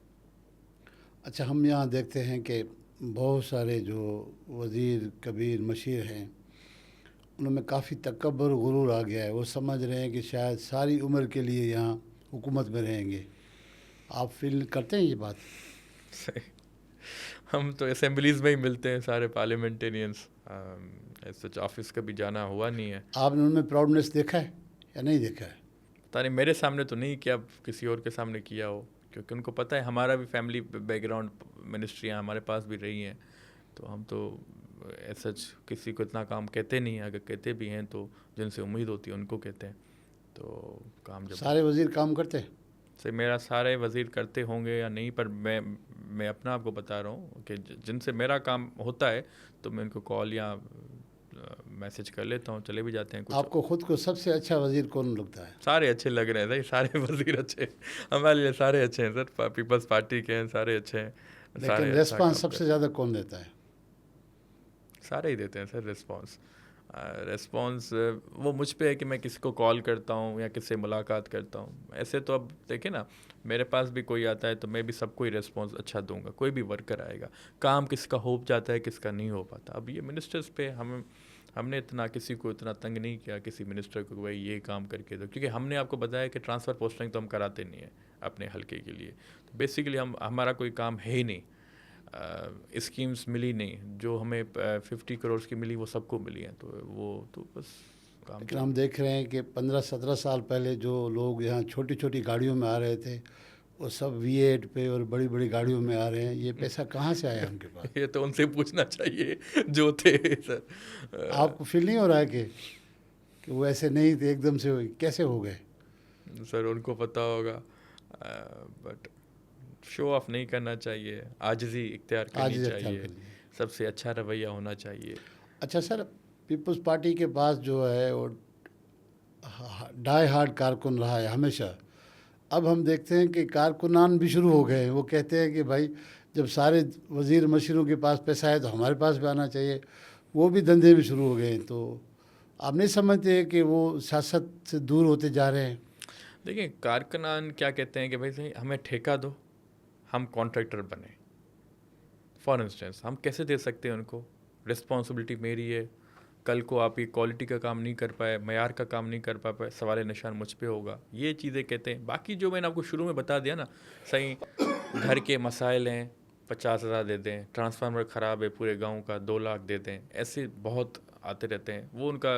अच्छा, हम यहाँ देखते हैं कि बहुत सारे जो वज़ीर कबीर मशीर हैं, उनमें काफ़ी तकब्बुर गुरूर आ गया है। वो समझ रहे हैं कि शायद सारी उम्र के लिए यहाँ हुकूमत में रहेंगे। आप फील करते हैं ये बात? सही, हम तो असेंबलीज़ में ही मिलते हैं सारे पार्लियामेंटेरियंस, सच ऑफिस कभी जाना हुआ नहीं है। आपने उनमें प्राउडनेस देखा है या नहीं देखा है? पता नहीं, मेरे सामने तो नहीं किया, किसी और के सामने किया हो, क्योंकि उनको पता है हमारा भी फैमिली बैकग्राउंड, मिनिस्ट्रियाँ हमारे पास भी रही हैं, तो हम तो सच किसी को इतना काम कहते नहीं हैं। अगर कहते भी हैं तो जिनसे उम्मीद होती है उनको कहते हैं। तो काम जब सारे वज़ीर काम करते हैं? से मेरा सारे वज़ीर करते होंगे या नहीं, पर मैं अपना आपको बता रहा हूँ कि जिनसे मेरा काम होता है तो मैं उनको कॉल या मैसेज कर लेता हूँ, चले भी जाते हैं। कुछ आपको ख़ुद को सबसे अच्छा वज़ीर कौन लगता है? सारे अच्छे लग रहे हैं सर, सारे वज़ीर अच्छे हमारे लिए, सारे अच्छे हैं सर, पीपल्स पार्टी के हैं, सारे अच्छे हैं। लेकिन रेस्पॉन्स सबसे ज़्यादा कौन देता है? सारे ही देते हैं सर रिस्पांस। रिस्पांस वो मुझ पे है कि मैं किसी को कॉल करता हूँ या किससे मुलाकात करता हूँ। ऐसे तो अब देखें ना, मेरे पास भी कोई आता है तो मैं भी सबको ही रिस्पांस अच्छा दूंगा। कोई भी वर्कर आएगा, काम किसका हो जाता है, किसका नहीं हो पाता। अब ये मिनिस्टर्स पे हमने इतना किसी को इतना तंग नहीं किया, किसी मिनिस्टर को भाई ये काम करके दो, क्योंकि हमने आपको बताया कि ट्रांसफ़र पोस्टिंग तो हम कराते नहीं हैं अपने हल्के के लिए। तो बेसिकली हमारा कोई काम है ही नहीं। स्कीम्स मिली नहीं, जो हमें 50 करोड़ की मिली वो सबको मिली हैं, तो वो तो बस काम। लेकिन हम देख रहे हैं कि 15-17 साल पहले जो लोग यहाँ छोटी छोटी गाड़ियों में आ रहे थे, वो सब V8 पे और बड़ी बड़ी गाड़ियों में आ रहे हैं। ये पैसा कहाँ से आया उनके पास? ये तो उनसे पूछना चाहिए जो थे सर। आपको फील नहीं हो रहा है कि वो ऐसे नहीं थे, एकदम से कैसे हो गए? सर उनको पता होगा, बट शो ऑफ नहीं करना चाहिए, आजिज़ी इख्तियार करनी आजिज़ इख्तियार चाहिए, करनी है। सबसे अच्छा रवैया होना चाहिए। अच्छा सर, पीपल्स पार्टी के पास जो है वो डाई हार्ड कारकुन रहा है हमेशा। अब हम देखते हैं कि कारकुनान भी शुरू हो गए हैं। वो कहते हैं कि भाई जब सारे वज़ीर मशीरों के पास पैसा है तो हमारे पास भी आना चाहिए। वो भी धंधे में शुरू हो गए हैं। तो आप नहीं समझते कि वो सियासत से दूर होते जा रहे हैं? देखिए कारकुनान क्या कहते हैं कि भाई सही हमें ठेका दो, हम कॉन्ट्रैक्टर बने। फॉर इंस्टेंस हम कैसे दे सकते हैं उनको, रिस्पॉन्सिबिलिटी मेरी है, कल को आप ये क्वालिटी का काम नहीं कर पाए, मयार का काम नहीं कर पाए, सवाल निशान मुझ पे होगा, ये चीज़ें कहते हैं। बाकी जो मैंने आपको शुरू में बता दिया ना, सही घर के मसाइल हैं, 50,000 दे दें, ट्रांसफार्मर ख़राब है पूरे गांव का, 2 लाख दे दें, ऐसे बहुत आते रहते हैं। वो उनका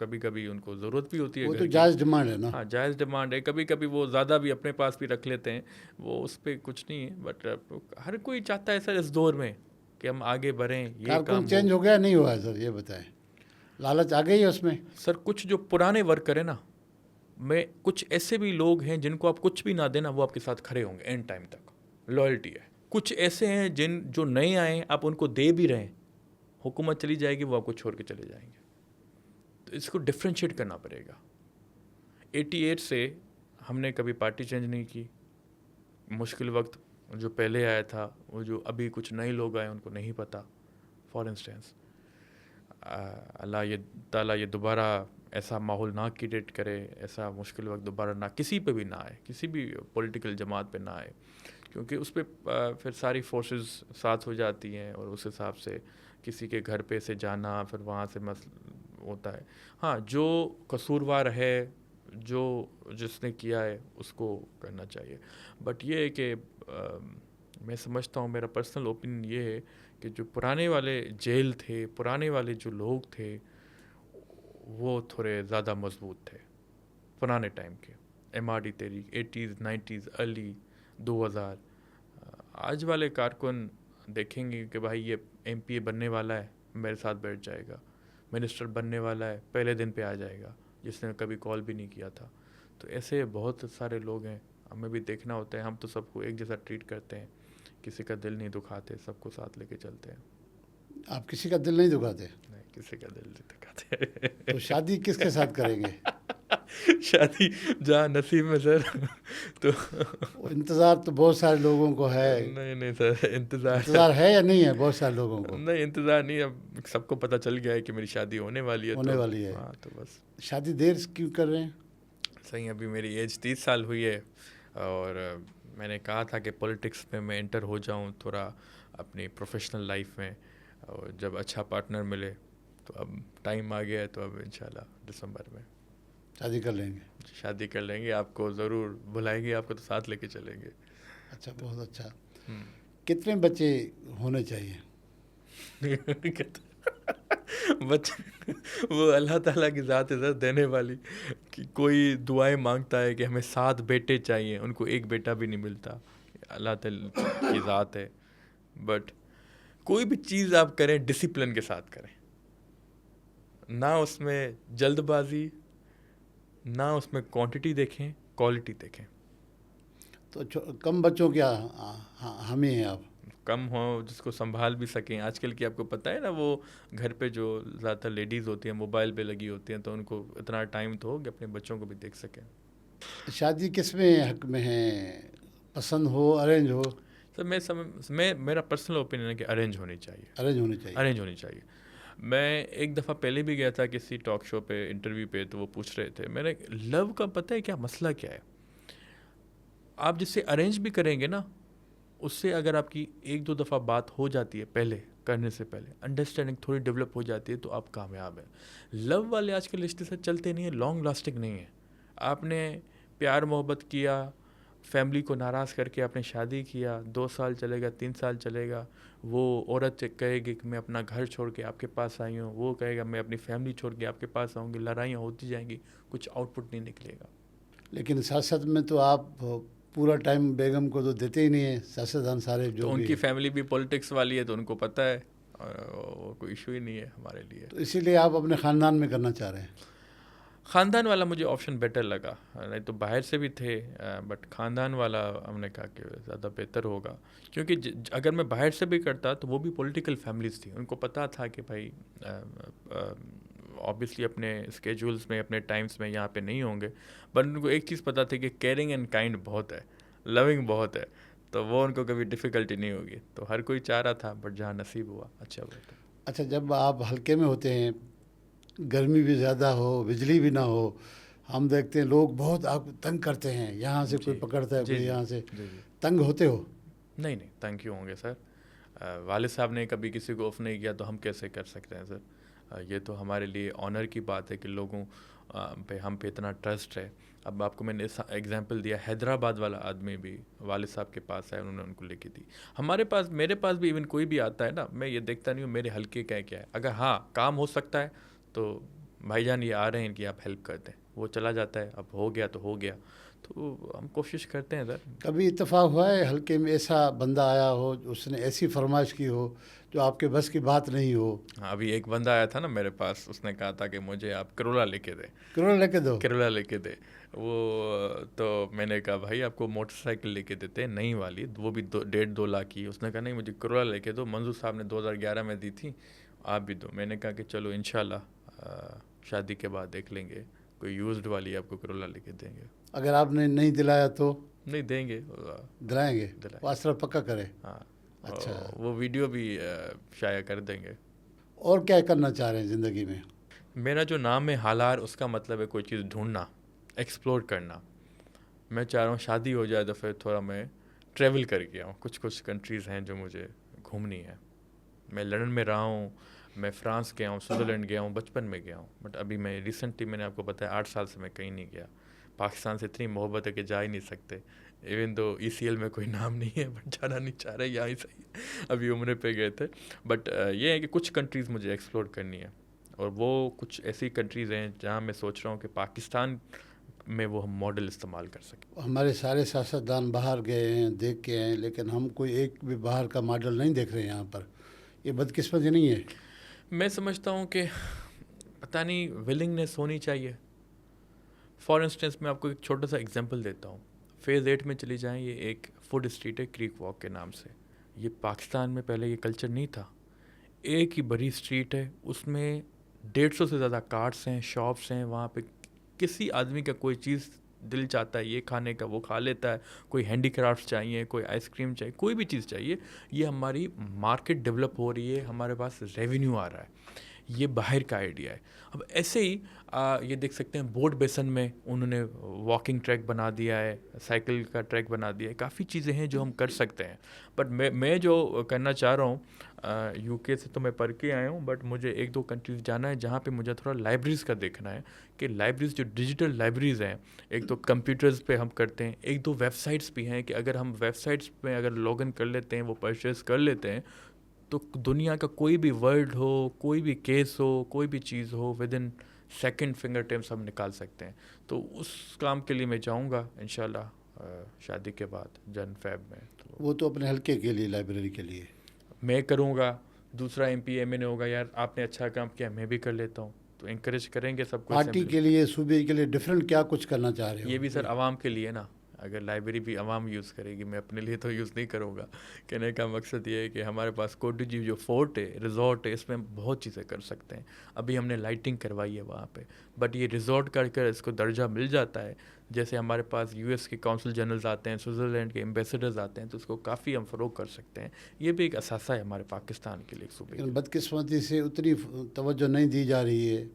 कभी कभी उनको ज़रूरत भी होती है, वो घर तो की। जायज़ डिमांड है ना। हाँ जायज़ डिमांड है, कभी कभी वो ज़्यादा भी अपने पास भी रख लेते हैं, वो उस पर कुछ नहीं है। बट हर कोई चाहता है सर इस दौर में कि हम आगे बढ़ें, ये कारकुन काम चेंज हो गया नहीं हुआ है सर, ये बताएं। लालच आ गई है उसमें? सर कुछ जो पुराने वर्कर है ना, मैं कुछ ऐसे भी लोग हैं जिनको आप कुछ भी ना देना वो आपके साथ खड़े होंगे एंड टाइम तक, लॉयल्टी है। कुछ ऐसे हैं जो नए आए, आप उनको दे भी रहे हैं, हुकूमत चली जाएगी वो आपको छोड़ के चले जाएंगे। तो इसको डिफ्रेंशिएट करना पड़ेगा। 88 से हमने कभी पार्टी चेंज नहीं की। मुश्किल वक्त जो पहले आया था, वो जो अभी कुछ नए लोग आए उनको नहीं पता। फॉर इंस्टेंस अल्लाह ये ताला ये दोबारा ऐसा माहौल ना क्रिएट करे, ऐसा मुश्किल वक्त दोबारा ना किसी पे भी ना आए, किसी भी पॉलिटिकल जमात पे ना आए, क्योंकि उस पर फिर सारी फोर्सेस साथ हो जाती हैं और उस हिसाब से किसी के घर पे से जाना, फिर वहाँ से होता है। हाँ जो कसूरवार है, जो जिसने किया है उसको करना चाहिए। बट ये है कि मैं समझता हूँ, मेरा पर्सनल ओपिनियन ये है कि जो पुराने वाले जेल थे, पुराने वाले जो लोग थे, वो थोड़े ज़्यादा मजबूत थे पुराने टाइम के। MRD तहरीक 80s 90s अर्ली 2000। आज वाले कारकुन देखेंगे कि भाई ये MPA बनने वाला है, मेरे साथ बैठ जाएगा, मिनिस्टर बनने वाला है, पहले दिन पे आ जाएगा, जिसने कभी कॉल भी नहीं किया था। तो ऐसे बहुत सारे लोग हैं, हमें भी देखना होता है। हम तो सबको एक जैसा ट्रीट करते हैं, किसी का दिल नहीं दुखाते, सबको साथ लेके चलते हैं। आप किसी का दिल नहीं दुखाते? नहीं, किसी का दिल नहीं दुखाते। तो शादी किसके साथ करेंगे? शादी जहाँ नसीब में सर। तो इंतज़ार तो बहुत सारे लोगों को है। नहीं नहीं सर, इंतज़ार है या नहीं है बहुत सारे लोगों को? नहीं इंतज़ार नहीं, अब सबको पता चल गया है कि मेरी शादी होने वाली है। होने वाली है। हाँ तो बस। शादी देर क्यों कर रहे हैं? सही अभी मेरी एज 30 साल हुई है और मैंने कहा था कि पॉलिटिक्स में मैं एंटर हो जाऊं थोड़ा अपनी प्रोफेशनल लाइफ में, और जब अच्छा पार्टनर मिले तो अब टाइम आ गया है, तो अब इंशाल्लाह दिसंबर में शादी कर लेंगे? शादी कर लेंगे। आपको ज़रूर बुलाएंगे, आपको तो साथ लेके चलेंगे। अच्छा, बहुत अच्छा। कितने बच्चे होने चाहिए? बच्चे वो अल्लाह ताला की ज़ात है सर देने वाली, कि कोई दुआएं मांगता है कि हमें 7 बेटे चाहिए, उनको एक बेटा भी नहीं मिलता, अल्लाह ताला की ज़ात है। बट कोई भी चीज़ आप करें डिसिप्लिन के साथ करें, ना उसमें जल्दबाजी, ना उसमें क्वांटिटी देखें, क्वालिटी देखें। तो कम बच्चों क्या हामी हैं आप? कम हो जिसको संभाल भी सकें। आजकल की आपको पता है ना, वो घर पे जो ज़्यादातर लेडीज़ होती हैं मोबाइल पे लगी होती हैं, तो उनको इतना टाइम तो हो कि अपने बच्चों को भी देख सकें। शादी किस में हक में है, पसंद हो अरेंज हो? सर मैं मेरा पर्सनल ओपिनियन है कि अरेंज होनी चाहिए। अरेंज होनी चाहिए। अरेंज होनी चाहिए। मैं एक दफ़ा पहले भी गया था किसी टॉक शो पे इंटरव्यू पे, तो वो पूछ रहे थे मैंने लव का पता है क्या मसला क्या है। आप जिससे अरेंज भी करेंगे ना, उससे अगर आपकी 1-2 दफ़ा बात हो जाती है, पहले करने से पहले अंडरस्टैंडिंग थोड़ी डेवलप हो जाती है, तो आप कामयाब हैं। लव वाले आजकल रिश्ते से चलते नहीं है, लॉन्ग लास्टिंग नहीं है। आपने प्यार मोहब्बत किया, फैमिली को नाराज़ करके आपने शादी किया, 2 साल चलेगा, 3 साल चलेगा, वो औरत कहेगी कि मैं अपना घर छोड़ के आपके पास आई हूँ, वो कहेगा मैं अपनी फैमिली छोड़ के आपके पास आऊँगी, लड़ाइयाँ होती जाएंगी, कुछ आउटपुट नहीं निकलेगा। लेकिन सियासत में तो आप पूरा टाइम बेगम को तो देते ही नहीं है, सियासतदान सारे जो तो उनकी फैमिली भी पॉलिटिक्स वाली है, तो उनको पता है, और कोई इशू ही नहीं है हमारे लिए। तो इसीलिए आप अपने ख़ानदान में करना चाह रहे हैं? ख़ानदान वाला मुझे ऑप्शन बेटर लगा, नहीं तो बाहर से भी थे, बट ख़ानदान वाला हमने कहा कि ज़्यादा बेहतर होगा, क्योंकि अगर मैं बाहर से भी करता तो वो भी पॉलिटिकल फैमिलीज़ थी, उनको पता था कि भाई ऑब्वियसली अपने स्केड्यूल्स में अपने टाइम्स में यहाँ पे नहीं होंगे, बट उनको एक चीज़ पता थी कि केयरिंग एंड काइंड बहुत है, लविंग बहुत है, तो वो उनको कभी डिफ़िकल्टी नहीं होगी। तो हर कोई चाह रहा था, बट जहाँ नसीब हुआ अच्छा हुआ। अच्छा, जब आप हल्के में होते हैं, गर्मी भी ज़्यादा हो, बिजली भी ना हो, हम देखते हैं लोग बहुत आपको तंग करते हैं, यहाँ से कोई पकड़ता है, कोई यहाँ से, तंग होते हो? नहीं नहीं, तंग क्यों होंगे सर? वालिद साहब ने कभी किसी को ऑफ नहीं किया तो हम कैसे कर सकते हैं सर? ये तो हमारे लिए ऑनर की बात है कि लोगों पे हम पे इतना ट्रस्ट है। अब आपको मैंने एग्जांपल दिया, हैदराबाद वाला आदमी भी वालिद साहब के पास है, उन्होंने उनको लेके दी। हमारे पास, मेरे पास भी इवन कोई भी आता है ना, मैं ये देखता नहीं हूँ मेरे हल्के क्या क्या है, अगर हाँ काम हो सकता है तो भाईजान ये आ रहे हैं कि आप हेल्प कर दें, वो चला जाता है, अब हो गया तो हो गया, तो हम कोशिश करते हैं सर। कभी इत्तेफाक हुआ है हल्के में ऐसा बंदा आया हो, उसने ऐसी फरमाइश की हो जो आपके बस की बात नहीं हो? हाँ, अभी एक बंदा आया था ना मेरे पास, उसने कहा था कि मुझे आप करोला लेके दे, करोड़ लेके दो। करोला लेके दे। वो तो मैंने कहा भाई आपको मोटरसाइकिल लेके देते हैं नई वाली, वो भी 1.5-2 लाख की। उसने कहा नहीं मुझे करोला लेके दो, मंजूर साहब ने 2011 में दी थी, आप भी दो। मैंने कहा कि चलो इंशाल्लाह शादी के बाद देख लेंगे, कोई यूज्ड वाली आपको करोला लेके देंगे। अगर आपने नहीं दिलाया तो? नहीं देंगे, दिलाएंगे, वास्ता पक्का करे। हाँ। अच्छा, वो वीडियो भी शाया कर देंगे। और क्या करना चाह रहे हैं ज़िंदगी में? मेरा जो नाम है हालार, उसका मतलब है कोई चीज़ ढूंढना, एक्सप्लोर करना। मैं चाह रहा हूँ शादी हो जाए तो फिर थोड़ा मैं ट्रैवल करके आऊँ, कुछ कुछ कंट्रीज़ हैं जो मुझे घूमनी है। मैं लंदन में रहा हूँ, मैं फ़्रांस गया हूँ, स्विट्ज़रलैंड गया हूँ, बचपन में गया हूँ, बट अभी मैं रिसेंटली, मैंने आपको बताया 8 साल से मैं कहीं नहीं गया। पाकिस्तान से इतनी मोहब्बत है कि जा ही नहीं सकते, इवन दो ECL में कोई नाम नहीं है, बट जाना नहीं चाह रहे, यहाँ ही सही है। अभी उम्रे पे गए थे, बट ये है कि कुछ कंट्रीज़ मुझे एक्सप्लोर करनी है, और वो कुछ ऐसी कंट्रीज़ हैं जहाँ मैं सोच रहा हूँ कि पाकिस्तान में वो हम मॉडल इस्तेमाल कर सकें। हमारे सारे सियासतदान बाहर गए हैं, देख के आए, लेकिन हम कोई एक भी बाहर का मॉडल नहीं देख रहे हैं यहाँ पर। ये बदकिस्मती नहीं है? मैं समझता हूँ कि पता नहीं, विलिंगनेस होनी चाहिए। फॉर इंस्टेंस मैं आपको एक छोटा सा एग्जांपल देता हूँ, फेज़ 8 में चली जाएँ, ये एक फूड स्ट्रीट है क्रीक वॉक के नाम से। ये पाकिस्तान में पहले ये कल्चर नहीं था, एक ही बड़ी स्ट्रीट है, उसमें 150 से ज़्यादा कार्ट्स हैं, शॉप्स हैं, वहाँ पे किसी आदमी का कोई चीज़ दिल चाहता है ये खाने का, वो खा लेता है। कोई हैंडीक्राफ्ट चाहिए, कोई आइसक्रीम चाहिए, कोई भी चीज़ चाहिए, ये हमारी मार्केट डेवलप हो रही है, हमारे पास रेवेन्यू आ रहा है। ये बाहर का आइडिया है। अब ऐसे ही ये देख सकते हैं बोर्ड बेसन में उन्होंने वॉकिंग ट्रैक बना दिया है, साइकिल का ट्रैक बना दिया है, काफ़ी चीज़ें हैं जो हम कर सकते हैं। बट मैं जो करना चाह रहा हूँ, UK से तो मैं पढ़ के आया हूँ, बट मुझे 1-2 कंट्रीज़ जाना है जहाँ पे मुझे थोड़ा लाइब्रेरीज़ का देखना है कि लाइब्रेरीज़ जो डिजिटल लाइब्रेरीज़ हैं, एक तो कंप्यूटर्स पे हम करते हैं, 1-2 वेबसाइट्स भी हैं कि अगर हम वेबसाइट्स पे अगर लॉगिन कर लेते हैं, वो परचेज़ कर लेते हैं, तो दुनिया का कोई भी वर्ड हो, कोई भी केस हो, कोई भी चीज़ हो, with in second finger tips हम निकाल सकते हैं। तो उस काम के लिए मैं जाऊँगा इंशाल्लाह शादी के बाद जन-फ़ेब में। तो वो तो अपने हल्के के लिए, लाइब्रेरी के लिए। मैं करूँगा, दूसरा MP MNA होगा, यार आपने अच्छा काम किया, मैं भी कर लेता हूँ, तो इंकरेज करेंगे सबको। पार्टी के लिए, सूबे के लिए डिफरेंट क्या कुछ करना चाह रहे हो? ये भी सर आवाम के लिए ना, अगर लाइब्रेरी भी आवाम यूज़ करेगी, मैं अपने लिए तो यूज़ नहीं करूँगा। कहने का मकसद ये है कि हमारे पास कोटजी जो फोर्ट है, रिजॉर्ट है, इसमें हम बहुत चीज़ें कर सकते हैं। अभी हमने लाइटिंग करवाई है वहाँ पे, बट ये रिजॉर्ट कर इसको दर्जा मिल जाता है। जैसे हमारे पास US के काउंसिल जनरल्स आते हैं, स्विट्ज़रलैंड के एम्बेसडर्स आते हैं, तो उसको काफ़ी हम फ़रोग कर सकते हैं। ये भी एक असासा है हमारे पाकिस्तान के लिए सूबे। लेकिन बदकिस्मती से उतनी तवज्जो नहीं दी जा रही है।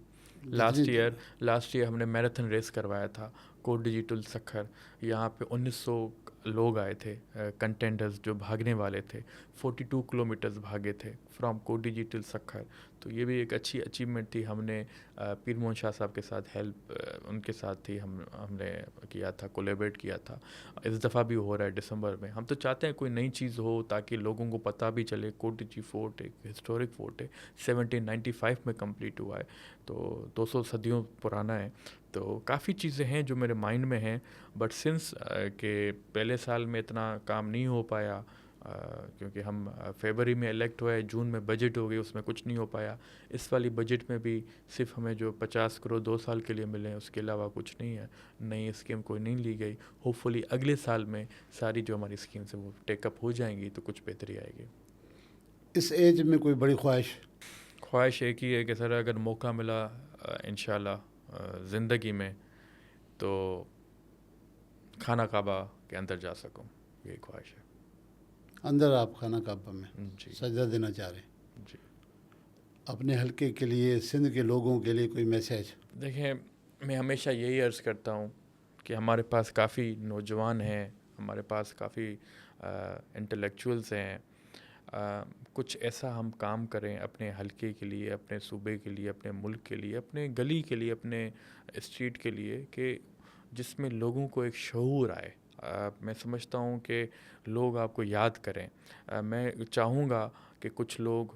लास्ट ईयर हमने मैराथन रेस करवाया था, कोट डिजिटल सखर। यहाँ पे 1900 लोग आए थे, कंटेंडर्स जो भागने वाले थे, 42 किलोमीटर्स भागे थे फ्रॉम कोट डिजिटल सखर। तो ये भी एक अच्छी अचीवमेंट थी। हमने पीर मोहन शाह साहब के साथ हेल्प उनके साथ थी, हमने किया था, कोलेबरेट किया था। इस दफ़ा भी हो रहा है दिसंबर में। हम तो चाहते हैं कोई नई चीज़ हो ताकि लोगों को पता भी चले। कोट डिजी फोर्ट एक हिस्टोरिक फोर्ट है, 1795 में कंप्लीट हुआ है, तो 200 सदियों पुराना है। तो काफ़ी चीज़ें हैं जो मेरे माइंड में हैं, बट सिंस के पहले साल में इतना काम नहीं हो पाया, क्योंकि हम फरवरी में इलेक्ट हुए, जून में बजट हो गई, उसमें कुछ नहीं हो पाया। इस वाली बजट में भी सिर्फ हमें जो 50 करोड़ 2 साल के लिए मिले हैं, उसके अलावा कुछ नहीं है, नई स्कीम कोई नहीं ली गई। होपफुली अगले साल में सारी जो हमारी स्कीम्स हैं वो टेकअप हो जाएंगी तो कुछ बेहतरी आएगी। इस एज में कोई बड़ी ख्वाहिश एक ही है कि सर अगर मौका मिला इंशाल्लाह ज़िंदगी में तो खाना काबा के अंदर जा सकूं, यही ख्वाहिश है। अंदर आप खाना काबा में जी सजदा देना चाह रहे हैं। जी। अपने हलके के लिए, सिंध के लोगों के लिए कोई मैसेज? देखिए, मैं हमेशा यही अर्ज़ करता हूँ कि हमारे पास काफ़ी नौजवान हैं, हमारे पास काफ़ी इंटेलेक्चुअल्स हैं। कुछ ऐसा हम काम करें अपने हलके के लिए, अपने सूबे के लिए, अपने मुल्क के लिए, अपने गली के लिए, अपने स्ट्रीट के लिए, कि जिसमें लोगों को एक शऊर आए। मैं समझता हूँ कि लोग आपको याद करें। मैं चाहूँगा कि कुछ लोग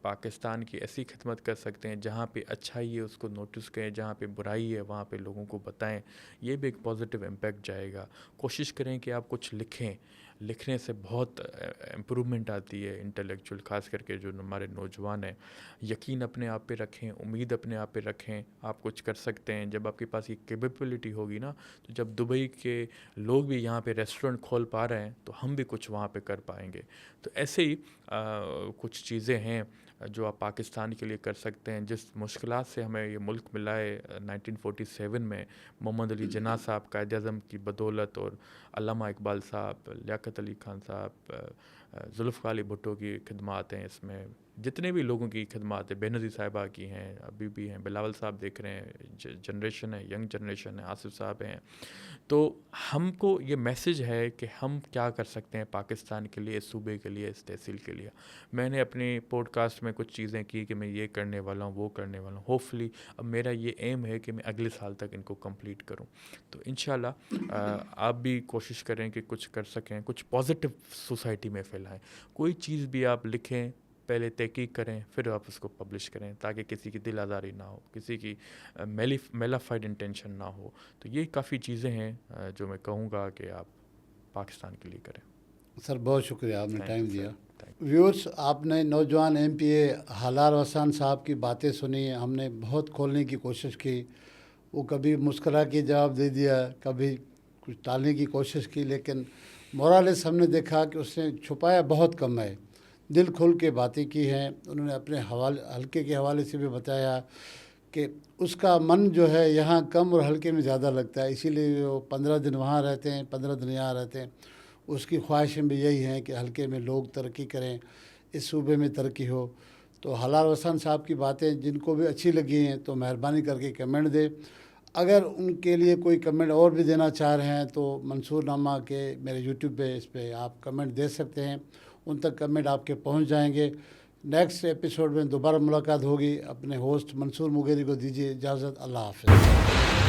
पाकिस्तान की ऐसी खिदमत कर सकते हैं जहाँ पे अच्छाई है उसको नोटिस करें, जहाँ पे बुराई है वहाँ पे लोगों को बताएं। ये भी एक पॉजिटिव इम्पैक्ट जाएगा। कोशिश करें कि आप कुछ लिखें, लिखने से बहुत इम्प्रूवमेंट आती है इंटेलेक्चुअल, ख़ास करके जो हमारे नौजवान हैं। यकीन अपने आप पे रखें, उम्मीद अपने आप पे रखें, आप कुछ कर सकते हैं। जब आपके पास ये कैपेबिलिटी होगी ना, तो जब दुबई के लोग भी यहाँ पे रेस्टोरेंट खोल पा रहे हैं तो हम भी कुछ वहाँ पे कर पाएंगे। तो ऐसे ही कुछ चीज़ें हैं जो आप पाकिस्तान के लिए कर सकते हैं। जिस मुश्किलात से हमें ये मुल्क मिला है 1947 में, मोहम्मद अली जिन्ना साहब कायद-ए-आज़म की बदौलत और अल्लामा इकबाल साहब, लियाकत अली खान साहब, जुल्फ़िकार अली भुट्टो की खिदमात हैं इसमें, जितने भी लोगों की खिदमात है, बेनज़ीर साहिबा की हैं, अभी भी हैं, बिलावल साहब देख रहे हैं, जनरेशन है, यंग जनरेशन है, आसिफ साहब हैं। तो हमको ये मैसेज है कि हम क्या कर सकते हैं पाकिस्तान के लिए, इस सूबे के लिए, इस तहसील के लिए। मैंने अपने पॉडकास्ट में कुछ चीज़ें की कि मैं ये करने वाला हूँ, वो करने वाला हूँ। होपफुली अब मेरा ये एम है कि मैं अगले साल तक इनको कंप्लीट करूँ। तो इंशाल्लाह आप भी कोशिश करें कि कुछ कर सकें, कुछ पॉजिटिव सोसाइटी में फैलाएं। कोई चीज़ भी आप लिखें, पहले तहकीक करें, फिर आप उसको पब्लिश करें, ताकि किसी की दिल आज़ारी ना हो, किसी की मेलाफाइड इंटेंशन ना हो। तो ये काफ़ी चीज़ें हैं जो मैं कहूँगा कि आप पाकिस्तान के लिए करें। सर बहुत शुक्रिया, आपने Thank टाइम you, दिया। sir. व्यूअर्स, आपने नौजवान MPA हालार वसान साहब की बातें सुनी। हमने बहुत खोलने की कोशिश की, वो कभी मुस्करा के जवाब दे दिया, कभी कुछ टालने की कोशिश की, लेकिन मोरालेस हमने देखा कि उसने छुपाया बहुत कम है, दिल खोल के बातें की हैं। उन्होंने अपने हल्के के हवाले से भी बताया कि उसका मन जो है यहाँ कम और हल्के में ज़्यादा लगता है, इसीलिए वो 15 दिन वहाँ रहते हैं, 15 दिन यहाँ रहते हैं। उसकी ख्वाहिशें भी यही हैं कि हल्के में लोग तरक्की करें, इस सूबे में तरक्की हो। तो हालार वसान साहब की बातें जिनको भी अच्छी लगी हैं तो मेहरबानी करके कमेंट दें। अगर उनके लिए कोई कमेंट और भी देना चाह रहे हैं तो मंसूरनामा के मेरे यूट्यूब पे इस पर आप कमेंट दे सकते हैं, उन तक कमेंट आपके पहुंच जाएंगे। नेक्स्ट एपिसोड में दोबारा मुलाकात होगी। अपने होस्ट मंसूर मुगेरी को दीजिए इजाज़त। अल्लाह हाफ़िज़।